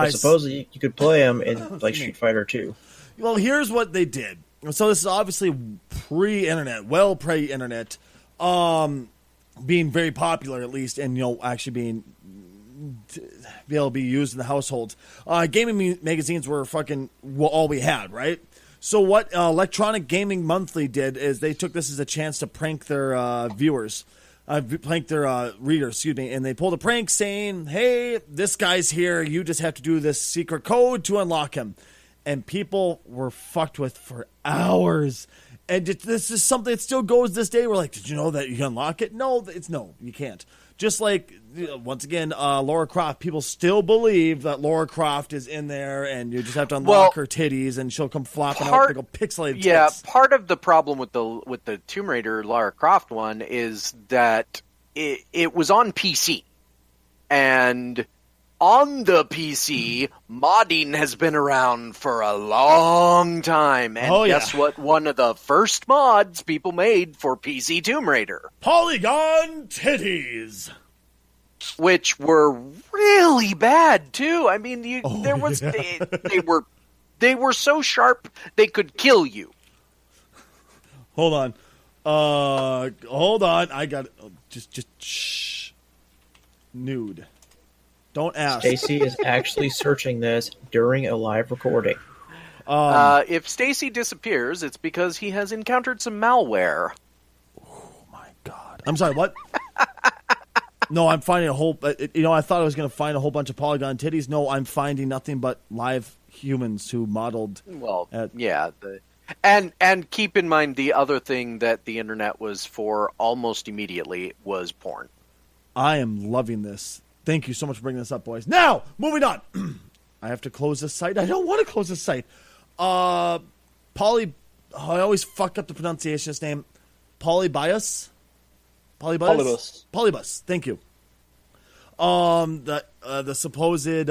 But supposedly you could play them in like Street Fighter 2. Well, here's what they did. So this is obviously pre-internet, well pre-internet, being very popular at least, and actually be able to be used in the households. Gaming magazines were fucking all we had, right? So what Electronic Gaming Monthly did is they took this as a chance to prank their viewers. Prank their readers, and they pulled a prank saying, hey, this guy's here, you just have to do this secret code to unlock him. And people were fucked with for hours. And this is something that still goes this day. We're like, did you know that you can unlock it? No, you can't. Just like, once again, Lara Croft, people still believe that Lara Croft is in there and you just have to unlock her titties and she'll come flopping out big old pixelated tits. Part of the problem with the Tomb Raider Lara Croft one is that it was on PC. And on the PC, modding has been around for a long time. And guess what? One of the first mods people made for PC Tomb Raider. Polygon titties. Which were really bad, too. I mean, they were so sharp, they could kill you. Hold on. I got just shh. Nude. Don't ask. Stacy is actually searching this during a live recording. If Stacy disappears, it's because he has encountered some malware. Oh my god! I'm sorry. What? No, I'm finding a whole. I thought I was going to find a whole bunch of polygon titties. No, I'm finding nothing but live humans who modeled. Well, and keep in mind the other thing that the internet was for almost immediately was porn. I am loving this. Thank you so much for bringing this up, boys. Now, moving on. I have to close this site. I don't want to close this site. I always fuck up the pronunciation of his name. Polybus. Thank you. The supposed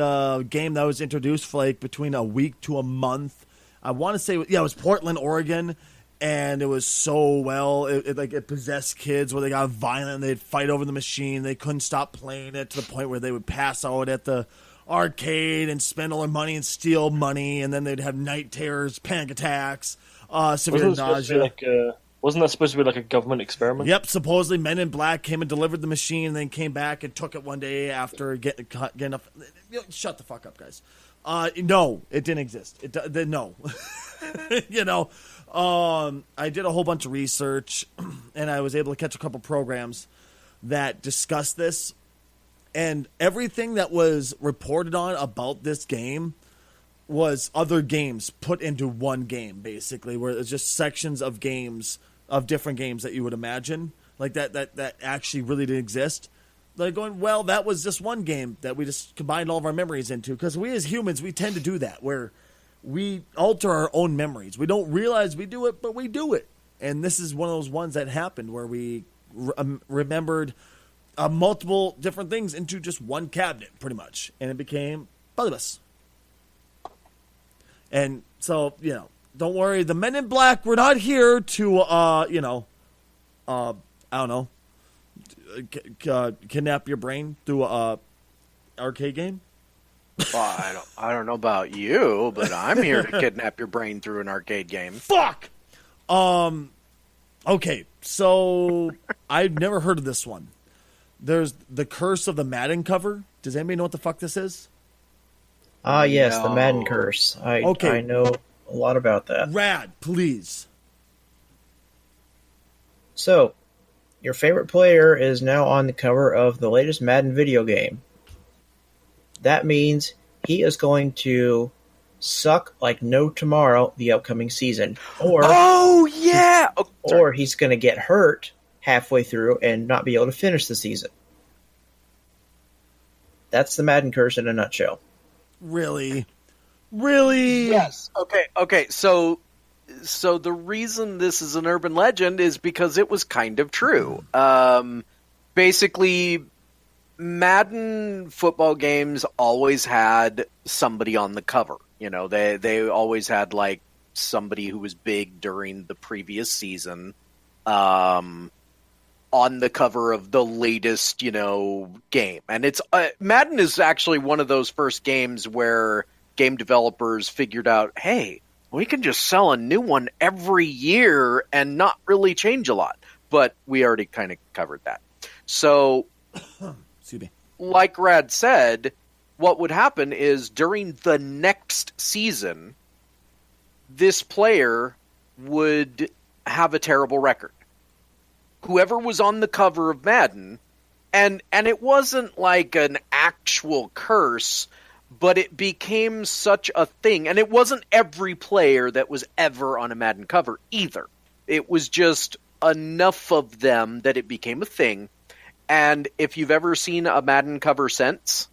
game that was introduced for like between a week to a month. I want to say, it was Portland, Oregon. And it was so well, it possessed kids where they got violent. They'd fight over the machine. They couldn't stop playing it to the point where they would pass out at the arcade and spend all their money and steal money. And then they'd have night terrors, panic attacks, severe nausea. Wasn't that supposed to be like a government experiment? Yep, supposedly Men in Black came and delivered the machine and then came back and took it one day after getting up. Shut the fuck up, guys. No, it didn't exist. No. I did a whole bunch of research, and I was able to catch a couple programs that discussed this. And everything that was reported on about this game was other games put into one game, basically, where it's just sections of games, of different games that you would imagine, like that actually really did exist. They're going, well, that was just one game that we just combined all of our memories into, because we as humans, we tend to do that, where we alter our own memories. We don't realize we do it, but we do it. And this is one of those ones that happened where we remembered multiple different things into just one cabinet, pretty much. And it became Polybus. And so, don't worry. The Men in Black, we're not here to, I don't know, kidnap your brain through a arcade game. Well, I don't know about you, but I'm here to kidnap your brain through an arcade game. Fuck! Okay, so I've never heard of this one. There's the Curse of the Madden cover. Does anybody know what the fuck this is? Yes, No. the Madden Curse. I know a lot about that. Rad, please. So, your favorite player is now on the cover of the latest Madden video game. That means he is going to suck like no tomorrow the upcoming season. Or or he's going to get hurt halfway through and not be able to finish the season. That's the Madden Curse in a nutshell. Really? Really? Yes. Okay. So the reason this is an urban legend is because it was kind of true. Basically, Madden football games always had somebody on the cover. They always had like somebody who was big during the previous season on on the cover of the latest, game. And it's Madden is actually one of those first games where game developers figured out, hey, we can just sell a new one every year and not really change a lot. But we already kind of covered that. So, excuse me. Like Rad said, what would happen is during the next season, this player would have a terrible record. Whoever was on the cover of Madden, and it wasn't like an actual curse, but it became such a thing. And it wasn't every player that was ever on a Madden cover either. It was just enough of them that it became a thing. And if you've ever seen a Madden cover since,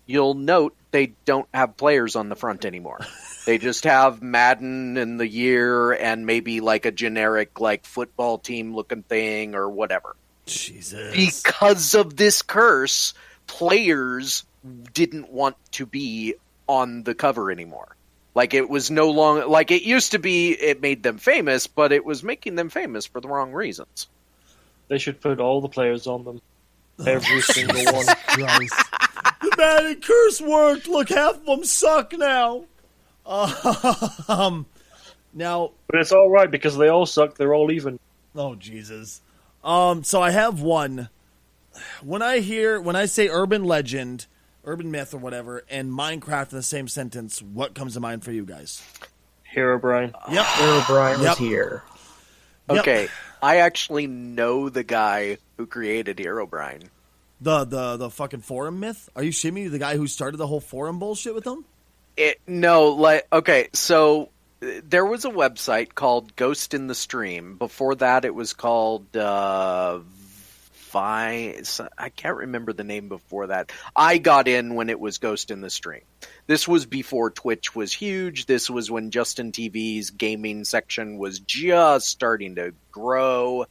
you'll note they don't have players on the front anymore. They just have Madden and the year and maybe like a generic like football team looking thing or whatever. Jesus. Because of this curse, players didn't want to be on the cover anymore. Like it was no longer like it used to be. It made them famous, but it was making them famous for the wrong reasons. They should put all the players on them. Every single one. Christ. The Madden curse worked. Look, half of them suck now. Now, But it's all right because they all suck. They're all even. oh Jesus. So I have one. When I say urban legend, urban myth, or whatever, and Minecraft in the same sentence, what comes to mind for you guys? Herobrine. Yep. O'Brien Yep. was here. Yep. Okay, I actually know the guy who created Herobrine. The fucking forum myth? Are you shitting me? The guy who started the whole forum bullshit with them? So there was a website called Ghost in the Stream. Before that, it was called I can't remember the name before that. I got in when it was Ghost in the Stream. This was before Twitch was huge. This was when Justin TV's gaming section was just starting to grow.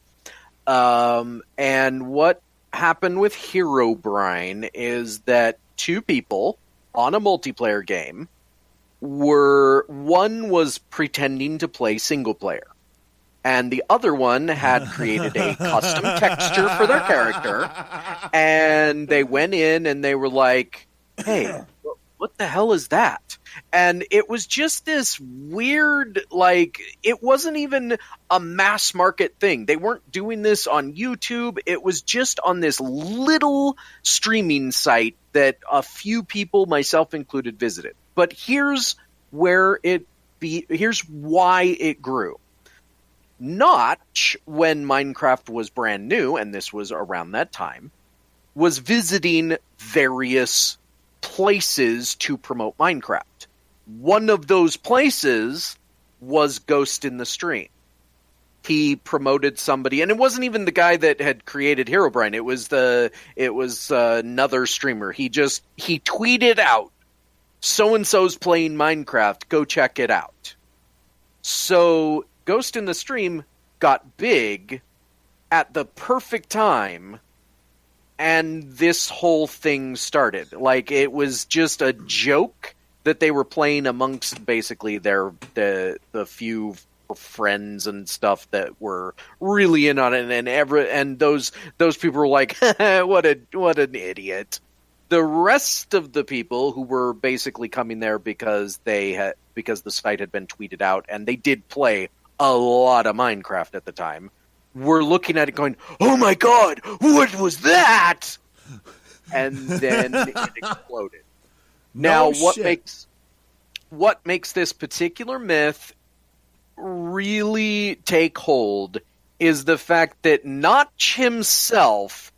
And what happened with Herobrine is that two people on a multiplayer game one was pretending to play single player, and the other one had created a custom texture for their character, and they went in and they were like, hey, what the hell is that? And it was just this weird, like, it wasn't even a mass market thing. They weren't doing this on YouTube. It was just on this little streaming site that a few people, myself included, visited. But here's why it grew. Notch, when Minecraft was brand new, and this was around that time, was visiting various places to promote Minecraft. One of those places was Ghost in the Stream. He promoted somebody, and it wasn't even the guy that had created Herobrine. It was another streamer. He tweeted out, so-and-so's playing Minecraft, go check it out. So Ghost in the Stream got big at the perfect time, and this whole thing started. Like, it was just a joke that they were playing amongst basically the few friends and stuff that were really in on it, and those people were like, what an idiot. The rest of the people who were basically coming there because the site had been tweeted out, and they did play a lot of Minecraft at the time, were looking at it going, oh my god, what was that? And then it exploded. Now, what makes this particular myth really take hold is the fact that Notch himself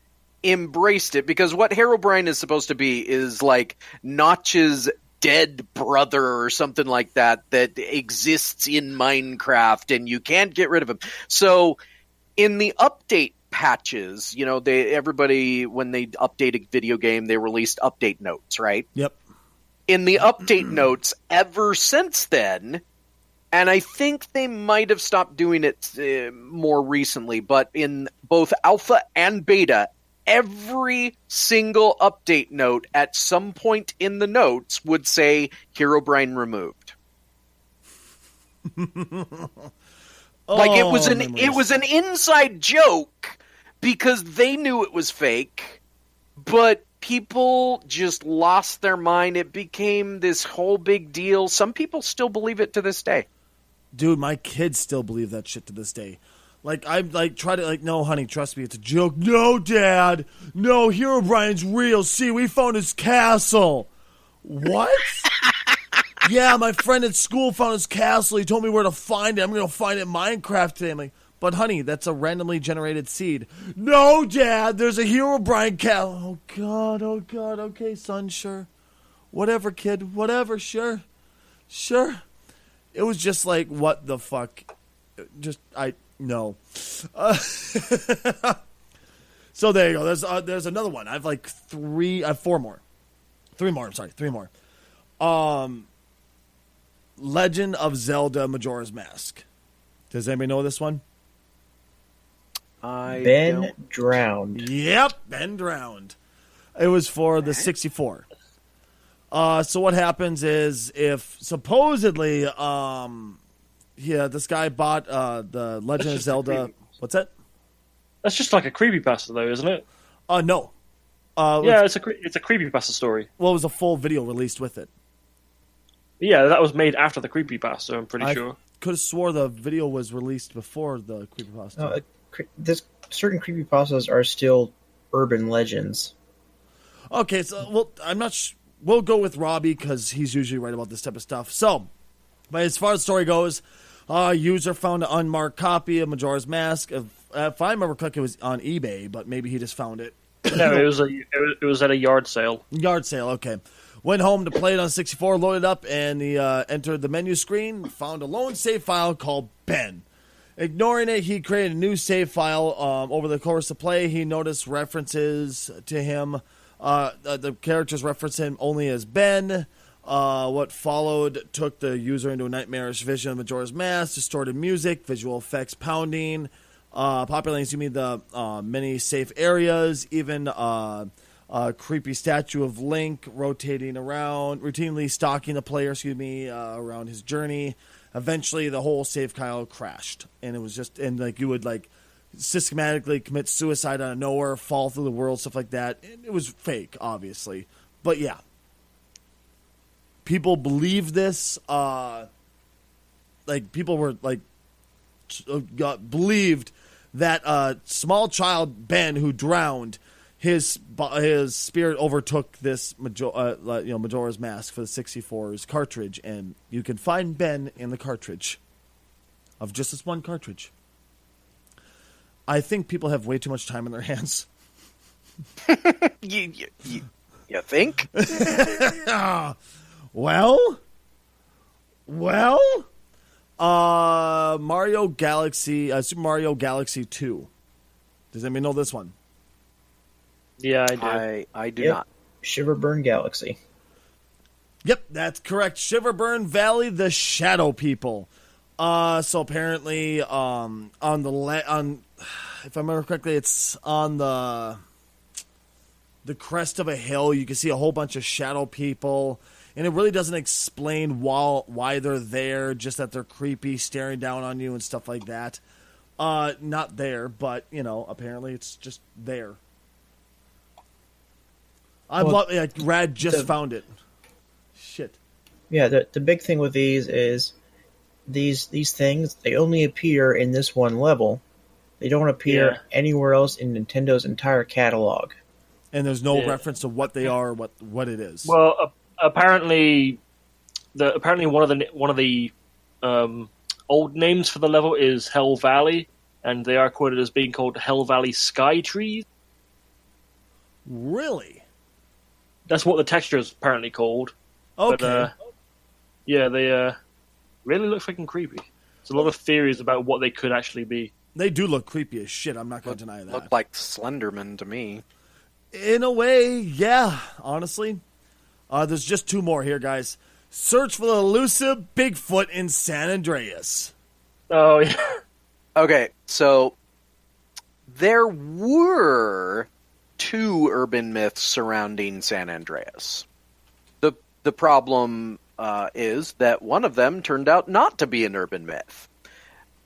embraced it, because what Herobrine is supposed to be is like Notch's dead brother or something like that exists in Minecraft and you can't get rid of him. So in the update patches, everybody, when they update a video game, they released update notes, right? Yep. In the update notes, ever since then, and I think they might have stopped doing it more recently, but in both alpha and beta, every single update note at some point in the notes would say Herobrine removed. Like it was an inside joke because they knew it was fake, but people just lost their mind. It became this whole big deal. Some people still believe it to this day. Dude, my kids still believe that shit to this day. Like, I try to, no, honey, trust me, it's a joke. No, Dad. No, Hero Brian's real. See, we found his castle. What? Yeah, my friend at school found his castle. He told me where to find it. I'm going to find it in Minecraft today. I'm like, but honey, that's a randomly generated seed. No, Dad, there's a Hero Brian castle. Oh, God. Okay, son, sure. Whatever, kid. Whatever, sure. It was just like, what the fuck? No. So there you go. There's another one. I have four more. Three more. Legend of Zelda Majora's Mask. Does anybody know this one? Ben drowned. Yep, Ben drowned. It was for the 64. So what happens is, if supposedly, this guy bought the Legend of Zelda. What's that? That's just like a creepypasta, though, isn't it? No. It's a creepypasta story. Well, it was a full video released with it. Yeah, that was made after the creepypasta, I'm pretty sure. Could have swore the video was released before the creepypasta. Certain creepypastas are still urban legends. Okay, so I'm not. We'll go with Robbie because he's usually right about this type of stuff. So, but as far as the story goes, a user found an unmarked copy of Majora's Mask. If I remember correctly, it was on eBay, but maybe he just found it. No, it was at a yard sale. Yard sale, okay. Went home to play it on 64, loaded up, and he entered the menu screen, found a lone save file called Ben. Ignoring it, he created a new save file. Over the course of play, he noticed references to him. The characters reference him only as Ben. What followed took the user into a nightmarish vision of Majora's Mask, distorted music, visual effects pounding, populating the many safe areas, even a creepy statue of Link routinely stalking the player, around his journey. Eventually, the whole save file crashed, and it was you would systematically commit suicide out of nowhere, fall through the world, stuff like that. It was fake, obviously, but yeah, people believe this. People were believed that small child Ben who drowned, his spirit overtook this Majora's Mask for the 64's cartridge, and you can find Ben in the cartridge of just this one cartridge. I think people have way too much time in their hands. You think? Well, Mario Galaxy, Super Mario Galaxy 2. Does anybody know this one? Yeah, I do. I do not. Shiverburn Galaxy. Yep, that's correct. Shiverburn Valley, the Shadow People. So apparently, if I remember correctly, it's on the crest of a hill. You can see a whole bunch of shadow people, and it really doesn't explain why they're there. Just that they're creepy, staring down on you and stuff like that. Not there, but apparently it's just there. Rad just found it. Shit. Yeah, the big thing with these is these things, they only appear in this one level. They don't appear anywhere else in Nintendo's entire catalog. And there's no reference to what they are, or what it is. Well, apparently one of the old names for the level is Hell Valley, and they are quoted as being called Hell Valley Sky Trees. Really? That's what the texture is apparently called. Okay. But, they really look freaking creepy. There's a lot of theories about what they could actually be. They do look creepy as shit. I'm not going to deny that. Look like Slenderman to me. In a way, yeah. Honestly, there's just two more here, guys. Search for the elusive Bigfoot in San Andreas. Oh yeah. Okay, so there were 2 urban myths surrounding San Andreas. The problem is that one of them turned out not to be an urban myth.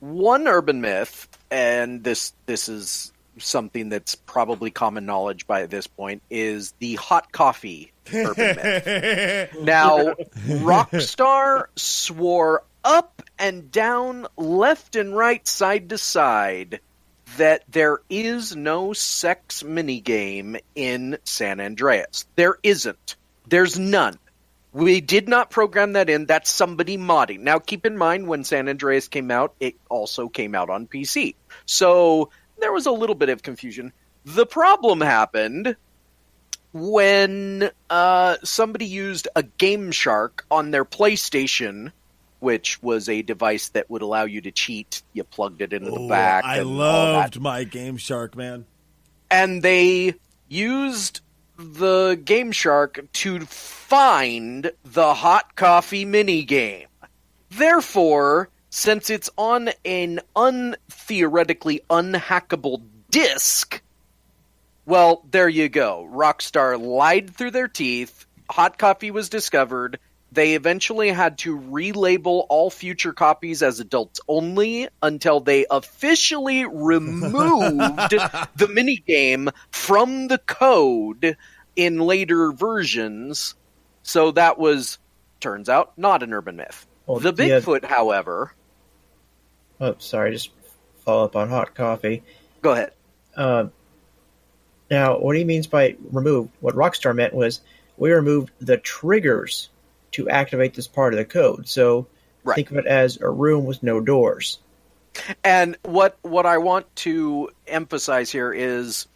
One urban myth, and this is something that's probably common knowledge by this point, is the hot coffee urban myth. Now, Rockstar swore up and down, left and right, side to side, that there is no sex minigame in San Andreas. There isn't. There's none. We did not program that in. That's somebody modding. Now, keep in mind, when San Andreas came out, it also came out on PC. So there was a little bit of confusion. The problem happened when somebody used a Game Shark on their PlayStation, which was a device that would allow you to cheat. You plugged it into the back. I and loved my Game Shark, man. And they used the Game Shark to find the hot coffee minigame. Therefore, since it's on an theoretically unhackable disc, well, there you go. Rockstar lied through their teeth. Hot coffee was discovered. They eventually had to relabel all future copies as adults only until they officially removed the minigame from the code in later versions. So that was, turns out, not an urban myth. Well, the Bigfoot, however... Oh, sorry, just follow up on hot coffee. Go ahead. Now, what he means by remove, what Rockstar meant was, we removed the triggers to activate this part of the code. So think of it as a room with no doors. And what I want to emphasize here is,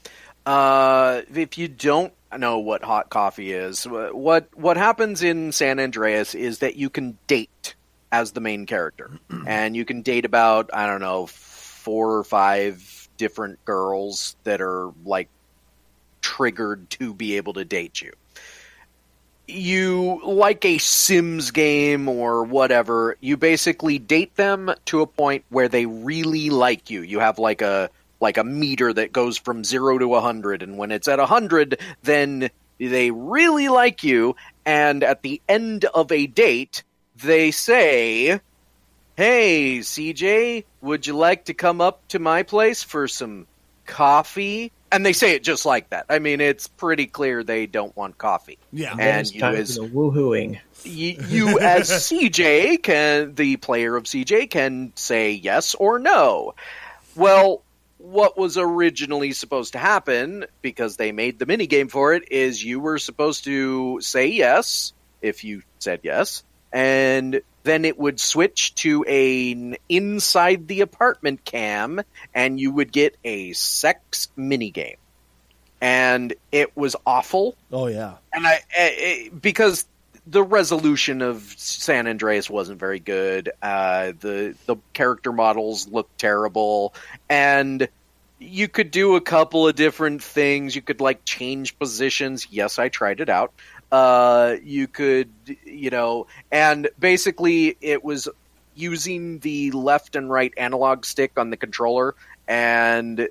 if you don't know what hot coffee is, what happens in San Andreas is that you can date as the main character. And you can date about, 4 or 5 different girls that are, like, triggered to be able to date you. You, like a Sims game or whatever, you basically date them to a point where they really like you. You have like a meter that goes from 0 to 100, and when it's at 100, then they really like you, and at the end of a date, they say, "Hey, CJ, would you like to come up to my place for some coffee?" And they say it just like that. I mean, it's pretty clear they don't want coffee. Yeah. And you as woohooing. You as CJ, the player of CJ, can say yes or no. Well, what was originally supposed to happen, because they made the minigame for it, is you were supposed to say yes, if you said yes, and then it would switch to an inside the apartment cam, and you would get a sex minigame. And it was awful. Oh, yeah. And because the resolution of San Andreas wasn't very good. The character models looked terrible, and you could do a couple of different things. You could, like, change positions. Yes, I tried it out. You could, and basically it was using the left and right analog stick on the controller, and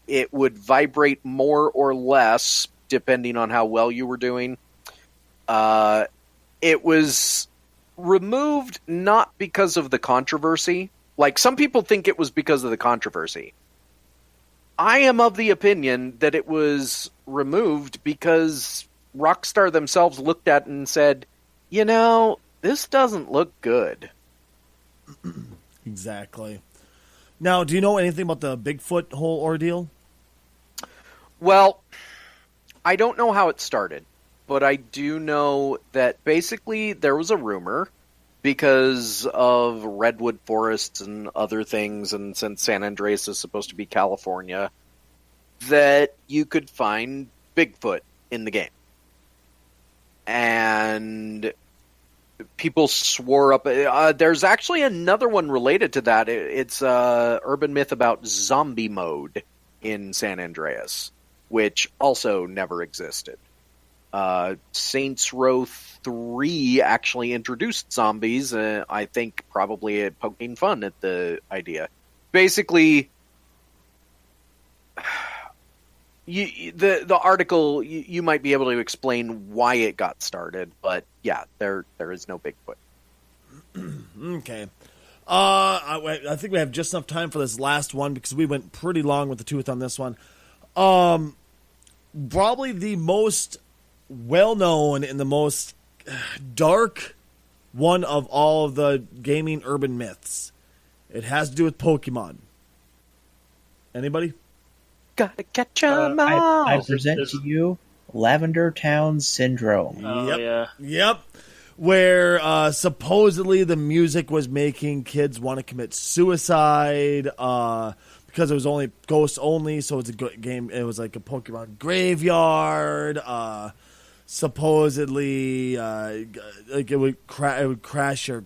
it would vibrate more or less depending on how well you were doing. It was removed not because of the controversy. Like, some people think it was because of the controversy. I am of the opinion that it was removed because Rockstar themselves looked at it and said, this doesn't look good. Exactly. Now, do you know anything about the Bigfoot whole ordeal? Well, I don't know how it started, but I do know that basically there was a rumor because of redwood forests and other things, and since San Andreas is supposed to be California, that you could find Bigfoot in the game. And people swore up. There's actually another one related to that. It's a urban myth about zombie mode in San Andreas, which also never existed. Saints Row 3 actually introduced zombies, I think probably poking fun at the idea. Basically, the article, you might be able to explain why it got started, but yeah, there is no Bigfoot. Okay. I think we have just enough time for this last one because we went pretty long with the tooth on this one. Probably the most well-known and the most dark one of all of the gaming urban myths. It has to do with Pokemon. Anybody? Gotta catch 'em all. I present to you Lavender Town Syndrome. Oh, Yep. yeah. Yep. Where supposedly the music was making kids want to commit suicide because it was only ghosts only, so it's a good game. It was like a Pokemon graveyard. Supposedly, like it would crash your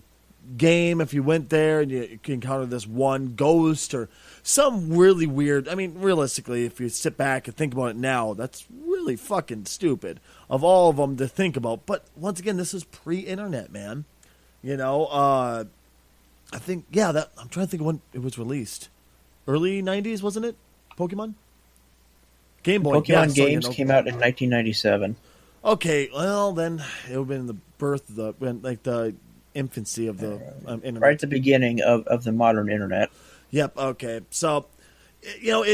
game if you went there and you encounter this one ghost or some really weird. I mean, realistically, if you sit back and think about it now, that's really fucking stupid of all of them to think about. But once again, this is pre-internet, man. You know, I think that I'm trying to think of when it was released. Early '90s, wasn't it? Pokemon Game Boy. Pokemon games came out in 1997. Okay, well then it would have been the birth of the infancy of the internet. Right at the beginning of the modern internet. Yep. Okay. So, you know,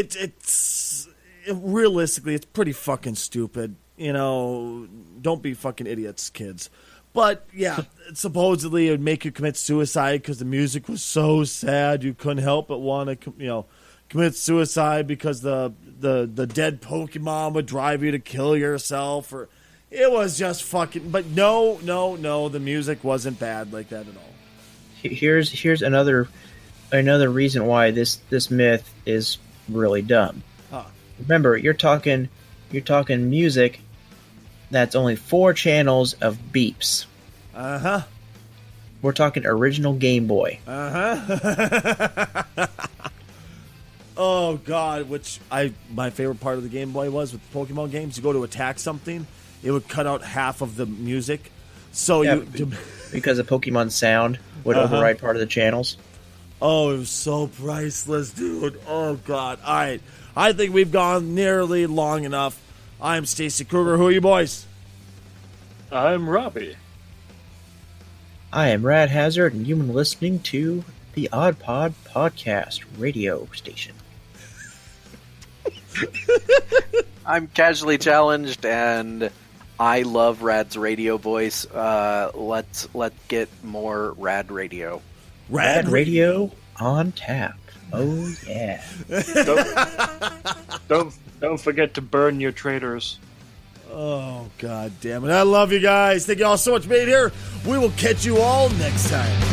realistically, it's pretty fucking stupid. You know, don't be fucking idiots, kids. But yeah, supposedly it would make you commit suicide because the music was so sad you couldn't help but want to, commit suicide because the dead Pokemon would drive you to kill yourself. Or it was just fucking. But no, the music wasn't bad like that at all. Here's another reason why this myth is really dumb. Huh. Remember, you're talking music that's only 4 channels of beeps. Uh-huh. We're talking original Game Boy. Uh-huh. Oh God, my favorite part of the Game Boy was with Pokemon games, you go to attack something, it would cut out half of the music. So because the Pokemon sound would override part of the channels. Oh, it was so priceless, dude. Oh, God. All right. I think we've gone nearly long enough. I'm Stacy Kruger. Who are you boys? I'm Robbie. I am Rad Hazard, and you've been listening to the Odd Pod Podcast radio station. I'm Casually Challenged, and I love Rad's radio voice. Let's get more Rad radio. Rad radio on tap. Oh yeah. Don't forget to burn your traitors. Oh, God damn it. I love you guys. Thank you all so much for being here. We will catch you all next time.